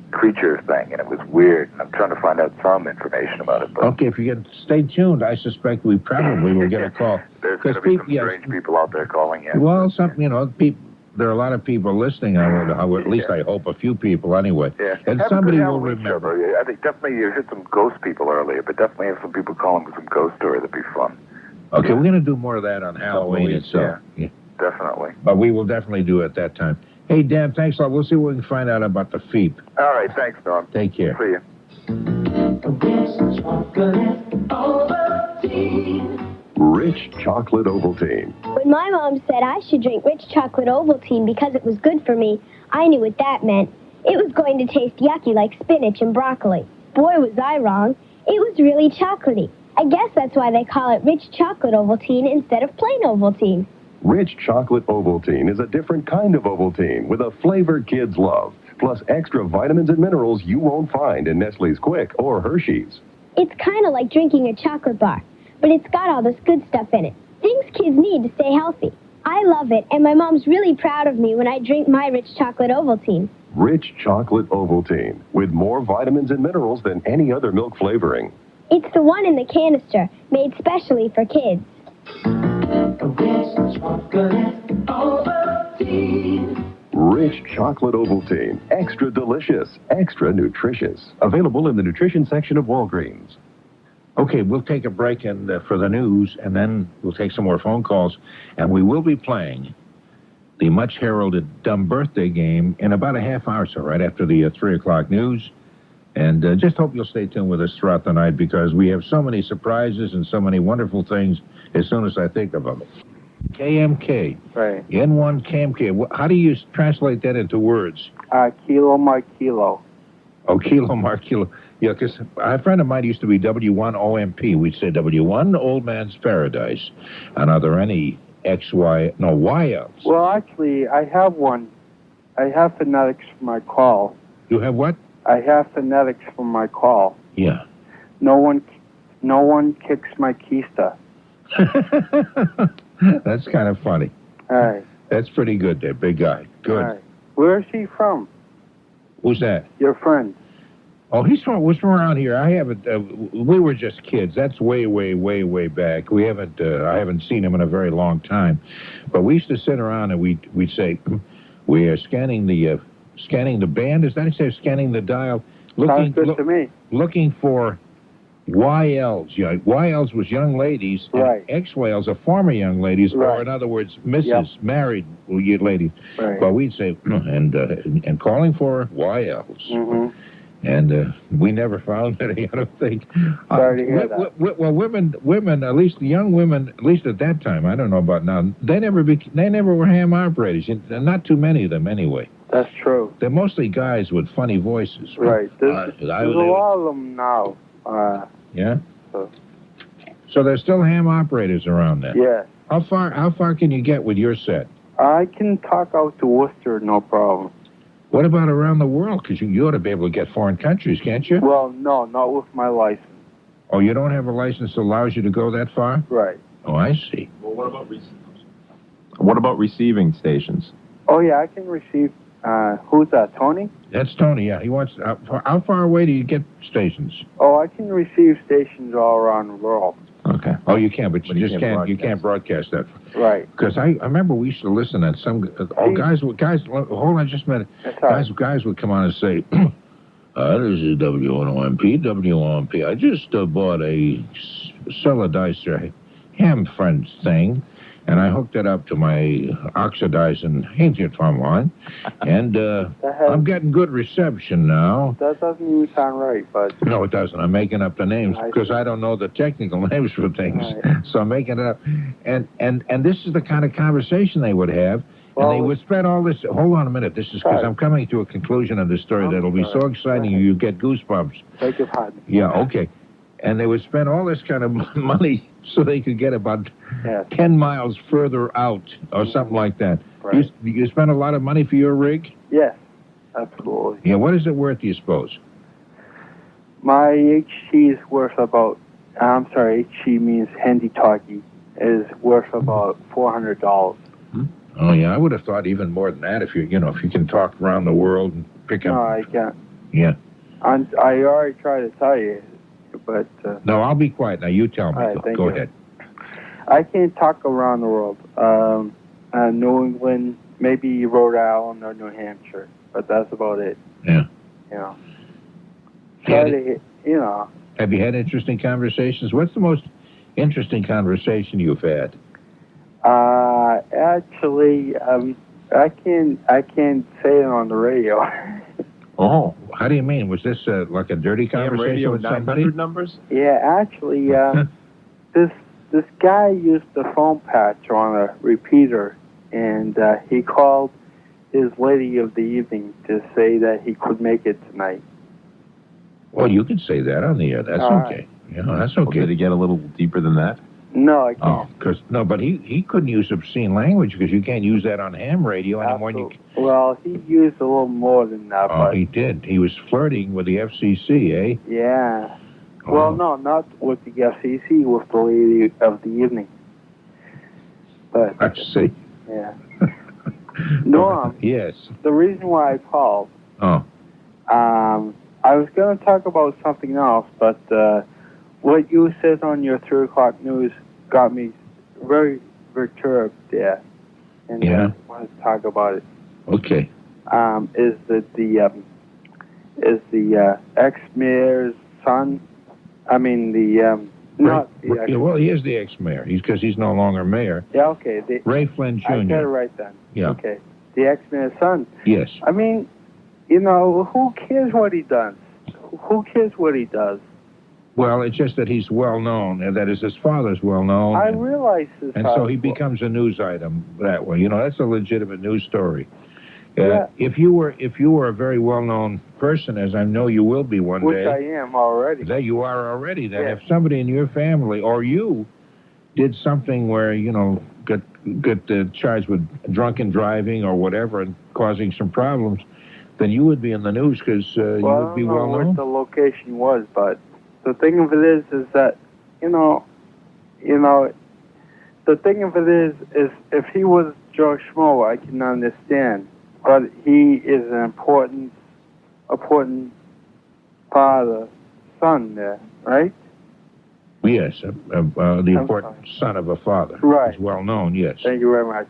creature thing, and it was weird. And I'm trying to find out some information about it. But okay, if you get, stay tuned. I suspect we probably will get a call. There's going to be some strange people out there calling in. Well, there are a lot of people listening. At least I hope a few people anyway. Yeah. And Have somebody a good will Halloween remember. show, though. I think definitely you hit some ghost people earlier, but definitely have some people calling with some ghost story. That'd be fun. Okay, we're going to do more of that on Halloween itself. Yeah, definitely. But we will definitely do it at that time. Hey, Dan, thanks a lot. We'll see what we can find out about the FEEP. All right, thanks, Norm. Take care. See you. Rich chocolate Ovaltine. When my mom said I should drink rich chocolate Ovaltine because it was good for me, I knew what that meant. It was going to taste yucky like spinach and broccoli. Boy, was I wrong. It was really chocolatey. I guess that's why they call it rich chocolate Ovaltine instead of plain Ovaltine. Rich chocolate Ovaltine is a different kind of Ovaltine with a flavor kids love, plus extra vitamins and minerals you won't find in Nestle's Quick or Hershey's. It's kind of like drinking a chocolate bar, but it's got all this good stuff in it. Things kids need to stay healthy. I love it, and my mom's really proud of me when I drink my rich chocolate Ovaltine. Rich chocolate Ovaltine with more vitamins and minerals than any other milk flavoring. It's the one in the canister, made specially for kids. Rich chocolate Ovaltine. Extra delicious, extra nutritious. Available in the nutrition section of Walgreens. Okay, we'll take a break for the news, and then we'll take some more phone calls, and we will be playing the much-heralded Dumb Birthday game in about a half hour or so, right after the 3 o'clock news. And just hope you'll stay tuned with us throughout the night because we have so many surprises and so many wonderful things as soon as I think of them. KMK. Right. N1 KMK. How do you translate that into words? Kilo mark kilo. Oh, kilo mark kilo. Yeah, because a friend of mine used to be W1 OMP. We'd say W1 Old Man's Paradise. And are there any YLs? Well, actually, I have one. I have phonetics for my call. You have what? I have phonetics for my call. Yeah. No one kicks my keister. That's kind of funny. All right. That's pretty good there, big guy. Good. All right. Where is he from? Who's that? Your friend. Oh, was from around here. I haven't. We were just kids. That's way, way, way, way back. We haven't. I haven't seen him in a very long time. But we used to sit around and we'd say, we are scanning the band. Is that it? Say scanning the dial. Sounds good to me. Looking for YLs. Yeah, YLs was young ladies. Right. And XYLs are former young ladies, right. or in other words, Mrs. Married ladies. Right. But we'd say and calling for YLs. Mm-hmm. And we never found any, I don't think. Sorry to hear that. Well, women, at least the young women, at least at that time, I don't know about now, they never were ham operators. Not too many of them, anyway. That's true. They're mostly guys with funny voices. Right. There's a lot of them now. Yeah? So there's still ham operators around then? Yeah. How far can you get with your set? I can talk out to Worcester, no problem. What about around the world? Because you ought to be able to get foreign countries, can't you? Well, no, not with my license. Oh, you don't have a license that allows you to go that far? Right. Oh, I see. Well, what about receiving stations? Oh, yeah, I can receive. Who's that, Tony? That's Tony, yeah. He wants. How far away do you get stations? Oh, I can receive stations all around the world. Okay. Oh, you can, but you just can't. You can't broadcast that. Right. Because I remember we used to listen at some. Guys. Hold on, just a minute. Guys would come on and say, "This is WOMP. I just bought a Cellar Dicer ham friends thing, And I hooked it up to my oxidizing Hinterton line, and I'm getting good reception now. That doesn't even sound right, but... No, it doesn't. I'm making up the names because I don't know the technical names for things. So I'm making it up. And this is the kind of conversation they would have. And they would spread all this... Hold on a minute. This is because I'm coming to a conclusion of this story that'll be so exciting you get goosebumps. Beg your pardon. Yeah, okay. And they would spend all this kind of money so they could get about 10 miles further out or something like that. Right. You spend a lot of money for your rig? Yes, absolutely. Yeah, what is it worth, do you suppose? My HT is worth about... I'm sorry, HT means handy-talkie. Is worth about $400. Oh, yeah, I would have thought even more than that if you can talk around the world and pick up... No, I can't. Yeah. I already tried to tell you, but... No, I'll be quiet. Now, you tell me. All right, thank Go you. ahead. I can't talk around the world. New England, maybe Rhode Island or New Hampshire, but that's about it. Yeah. You know. Have you had interesting conversations? What's the most interesting conversation you've had? Actually, I can't say it on the radio. Oh, how do you mean? Was this like a dirty conversation radio with somebody? 900 numbers? Yeah, actually, this guy used the phone patch on a repeater, and he called his lady of the evening to say that he could make it tonight. Well, you can say that on the air. That's All okay. Yeah, that's okay. Did it get a little deeper than that? No, I can't. Oh, but he couldn't use obscene language because you can't use that on ham radio anymore. Well, he used a little more than that. Oh, but he did. He was flirting with the FCC, eh? yeah. Well, no, not with the FCC, with the lady of the evening. But I see. Yeah. Norm. Yes. The reason why I called. Oh. I was going to talk about something else, but what you said on your 3 o'clock news got me very perturbed there, and I want to talk about it. Okay. Is that the ex-mayor's son? I mean not the ex. Well, he is the ex-mayor. Because he's no longer mayor. Yeah. Okay. Ray Flynn Jr. I got it right then. Yeah. Okay. The ex-mayor's son. Yes. I mean, who cares what he does? Who cares what he does? Well, it's just that he's well known, and that is his father's well known. I realize this. And so he becomes a news item that way. That's a legitimate news story. Yeah. If you were a very well-known person, as I know you will be one day. Which I am already. That you are already. That if somebody in your family or you did something where, got charged with drunken driving or whatever and causing some problems, then you would be in the news because you would be well known. I don't know what the location was, but the thing of it is that, the thing of it is if he was Joe Schmo, I can understand. But he is an important father, son there, right? Yes, the important son of a father. Right. He's well known, yes. Thank you very much.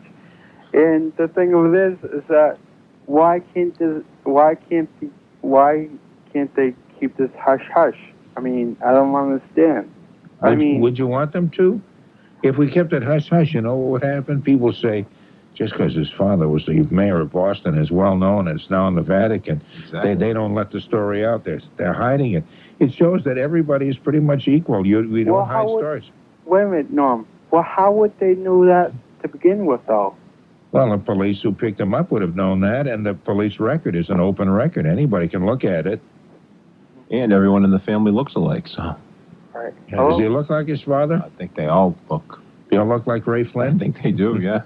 And the thing of it is that why can't they keep this hush hush? I mean, I don't understand. Would you want them to? If we kept it hush hush, what would happen? People say, just because his father was the mayor of Boston, is well known, and it's now in the Vatican. Exactly. They don't let the story out there. They're hiding it. It shows that everybody is pretty much equal. We don't hide stories. Wait a minute, Norm. Well, how would they know that to begin with, though? Well, the police who picked him up would have known that, and the police record is an open record. Anybody can look at it. And everyone in the family looks alike, so... Right. Yeah, does he look like his father? I think they all look... They all look like Ray Flynn? I think they do, yeah.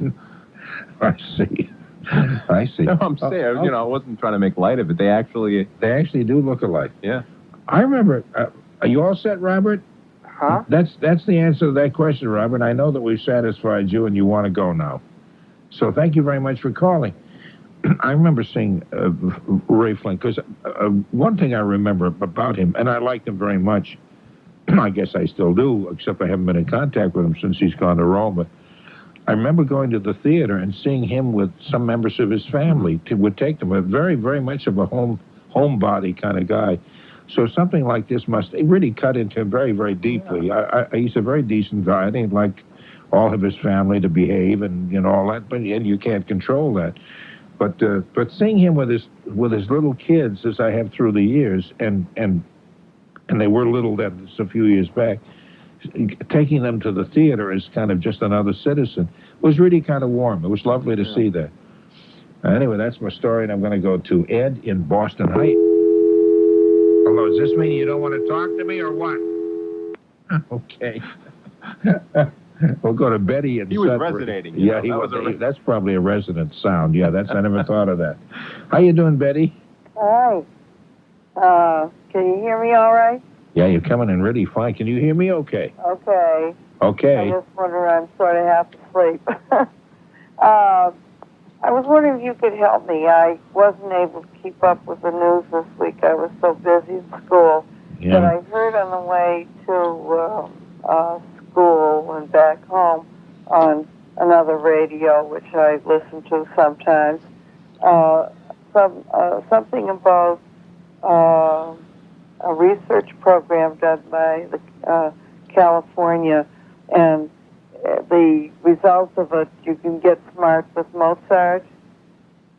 I see. I see. No, I'm saying, I wasn't trying to make light of it. They actually do look alike. Yeah. I remember... are you all set, Robert? Huh? That's the answer to that question, Robert. I know that we've satisfied you and you want to go now. So thank you very much for calling. I remember seeing Ray Flynn, because one thing I remember about him, and I liked him very much, I guess I still do, except I haven't been in contact with him since he's gone to Rome, but I remember going to the theater and seeing him with some members of his family would take them. A very, very much of a homebody kind of guy. So something like this must really cut into him very, very deeply. He's a very decent guy. I didn't like all of his family to behave and all that, and you can't control that. But seeing him with his little kids, as I have through the years, and they were little then, a few years back, taking them to the theater as kind of just another citizen was really kind of warm. It was lovely to see that. Anyway, that's my story, and I'm going to go to Ed in Boston Heights. Hello, does this mean you don't want to talk to me or what? Okay. We'll go to Betty and He was Sudbury. resonating. Yeah, he was. That's probably a resonant sound. Yeah, I never thought of that. How you doing, Betty? Hi. Can you hear me all right? Yeah, you're coming in really fine. Can you hear me okay? Okay. Okay. I just wonder, I'm sort of half asleep. I was wondering if you could help me. I wasn't able to keep up with the news this week. I was so busy at school. Yeah. But I heard on the way to school and back home on another radio, which I listen to sometimes, something about a research program done by the California, and the results of it, you can get smart with Mozart.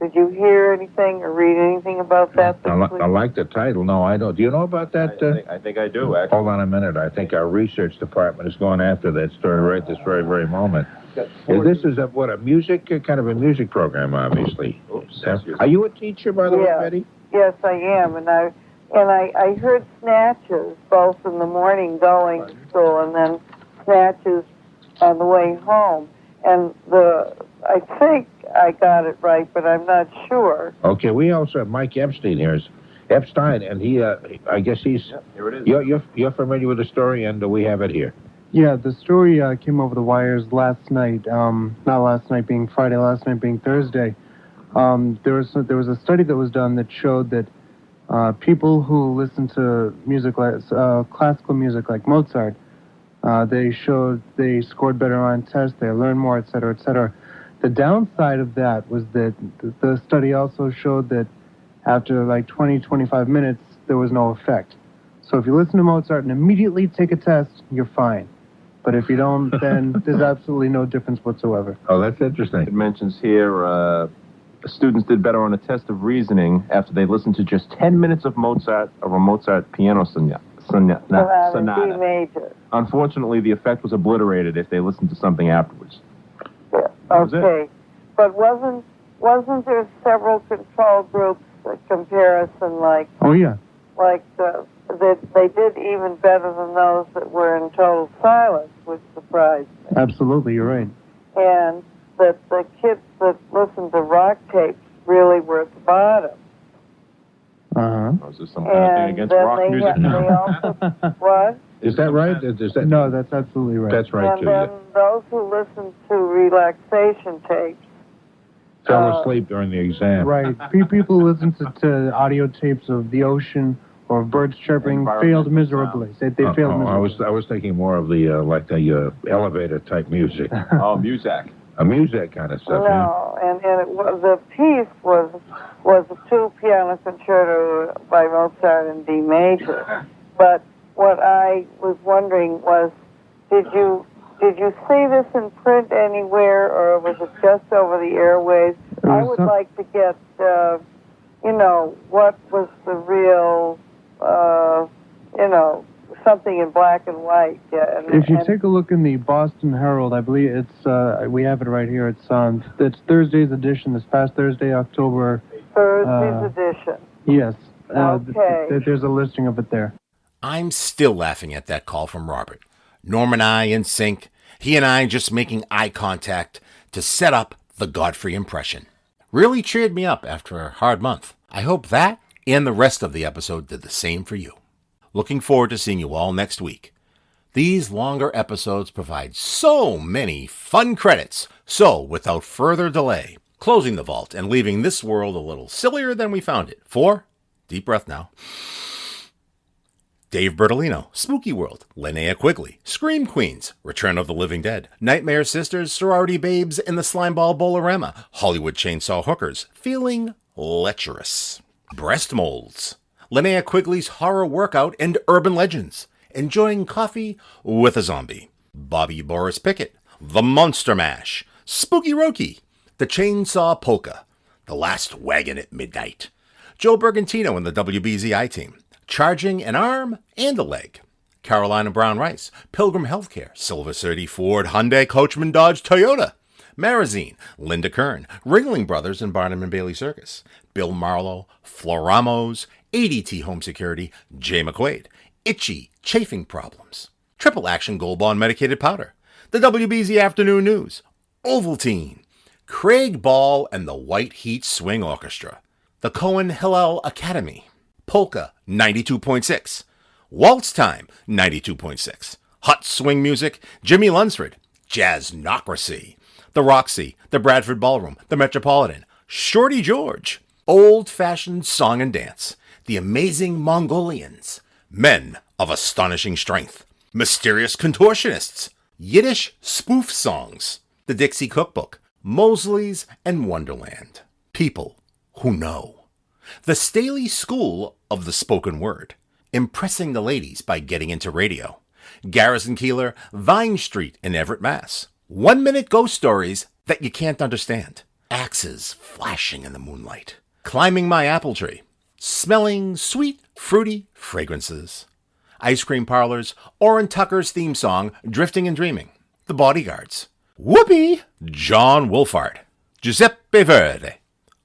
Did you hear anything or read anything about that this week? I like the title. No, I don't. Do you know about that? I think I do, actually. Hold on a minute. I think our research department is going after that story right this very, very moment. This is a music, kind of a music program, obviously. Are you a teacher, by the way, Betty? Yes, I am, and I heard snatches both in the morning going to school and then snatches on the way home. And I think I got it right, but I'm not sure. Okay, we also have Mike Epstein here. Epstein, and he, I guess he's... Yep, here it is. You're familiar with the story, and we have it here. Yeah, the story came over the wires last night. Not last night being Friday, last night being Thursday. There was a study that was done that showed that people who listen to music like classical music like Mozart, they scored better on tests, they learned more, et cetera, et cetera. The downside of that was that the study also showed that after like 20, 25 minutes, there was no effect. So if you listen to Mozart and immediately take a test, you're fine. But if you don't, then there's absolutely no difference whatsoever. Oh, that's interesting. It mentions here students did better on a test of reasoning after they listened to just 10 minutes of a Mozart piano sonata. D major. Unfortunately, the effect was obliterated if they listened to something afterwards. Yeah. Okay. But wasn't there several control groups comparison like? Oh yeah. Like that they did even better than those that were in total silence, which surprised me. Absolutely, you're right. And that the kids that listened to rock tapes really were at the bottom. Is there some kind of thing against rock music? What? Is that right? Is that... No, that's absolutely right. That's right, and too. then those who listened to relaxation tapes fell asleep during the exam. Right. People who listen to audio tapes of the ocean or of birds chirping failed miserably. They failed miserably. I was thinking more of the like the elevator type music. Oh, Muzak. A Muzak kind of stuff. No, and it was, the piece was a two-piano concerto by Mozart in D major. But what I was wondering was, did you see this in print anywhere, or was it just over the airwaves? I would like to get, what was the real, something in black and white. Yeah, if you take a look in the Boston Herald, I believe it's, we have it right here. It's Thursday's edition, this past Thursday, October. Thursday's edition. Yes. Okay. There's a listing of it there. I'm still laughing at that call from Robert. Norm and I in sync, he and I just making eye contact to set up the Godfrey impression. Really cheered me up after a hard month. I hope that and the rest of the episode did the same for you. Looking forward to seeing you all next week. These longer episodes provide so many fun credits. So, without further delay, closing the vault and leaving this world a little sillier than we found it. For, deep breath now, Dave Bertolino, SpookyWorld, Linnea Quigley, Scream Queens, Return of the Living Dead, Nightmare Sisters, Sorority Babes, and the Slimeball Bowl-O-Rama, Hollywood Chainsaw Hookers, Feeling Lecherous, Breast Molds, Linnea Quigley's Horror Workout and Urban Legends, Enjoying Coffee with a Zombie, Bobby Boris Pickett, The Monster Mash, Spooky Roki, The Chainsaw Polka, The Last Wagon at Midnight, Joe Bergantino and the WBZI team, Charging an Arm and a Leg, Carolina Brown Rice, Pilgrim Healthcare, Silver City Ford, Hyundai, Coachman, Dodge, Toyota, Marazine, Linda Kern, Ringling Brothers and Barnum and Bailey Circus, Bill Marlowe, Floramos, ADT Home Security, Jay McQuaid, Itchy, Chafing Problems, Triple Action Gold Bond Medicated Powder, the WBZ Afternoon News, Ovaltine, Craig Ball and the White Heat Swing Orchestra, the Cohen Hillel Academy, Polka 92.6, Waltz Time 92.6, Hot Swing Music, Jimmy Lunsford, Jazznocracy, the Roxy, the Bradford Ballroom, the Metropolitan, Shorty George, Old Fashioned Song and Dance, the Amazing Mongolians, Men of Astonishing Strength, Mysterious Contortionists, Yiddish Spoof Songs, the Dixie Cookbook, Mosley's and Wonderland, People Who Know, the Staley School of the Spoken Word, Impressing the Ladies by Getting into Radio, Garrison Keillor, Vine Street in Everett, Mass. 1-minute ghost stories that you can't understand. Axes flashing in the moonlight. Climbing my apple tree. Smelling sweet, fruity fragrances. Ice cream parlors. Orrin Tucker's theme song, Drifting and Dreaming. The Bodyguards. Whoopee! John Wolfhard. Giuseppe Verdi.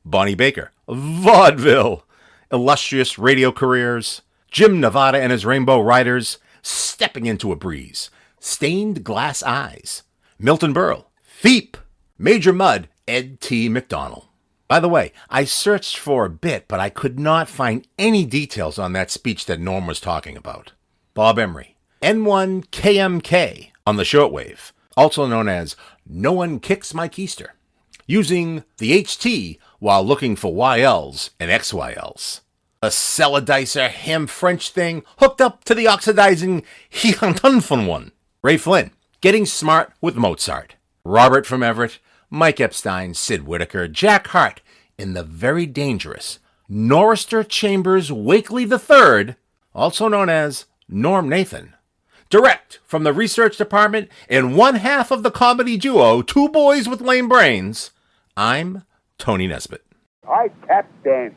Bonnie Baker. Vaudeville. Illustrious radio careers. Jim Nevada and his Rainbow Riders. Stepping into a Breeze. Stained Glass Eyes. Milton Berle, Veep, Major Mudd, Ed T. McDonald. By the way, I searched for a bit, but I could not find any details on that speech that Norm was talking about. Bob Emery, N1KMK on the shortwave, also known as No One Kicks My Keister, using the HT while looking for YLs and XYLs. A Celadicer ham French thing hooked up to the oxidizing Hihantunfun one. Ray Flynn, Getting Smart with Mozart. Robert from Everett, Mike Epstein, Sid Whittaker, Jack Harte, in the very dangerous Norrister Chambers Wakely III, also known as Norm Nathan. Direct from the research department and one half of the comedy duo Two Boys with Lame Brains, I'm Tony Nesbitt. I tap dance.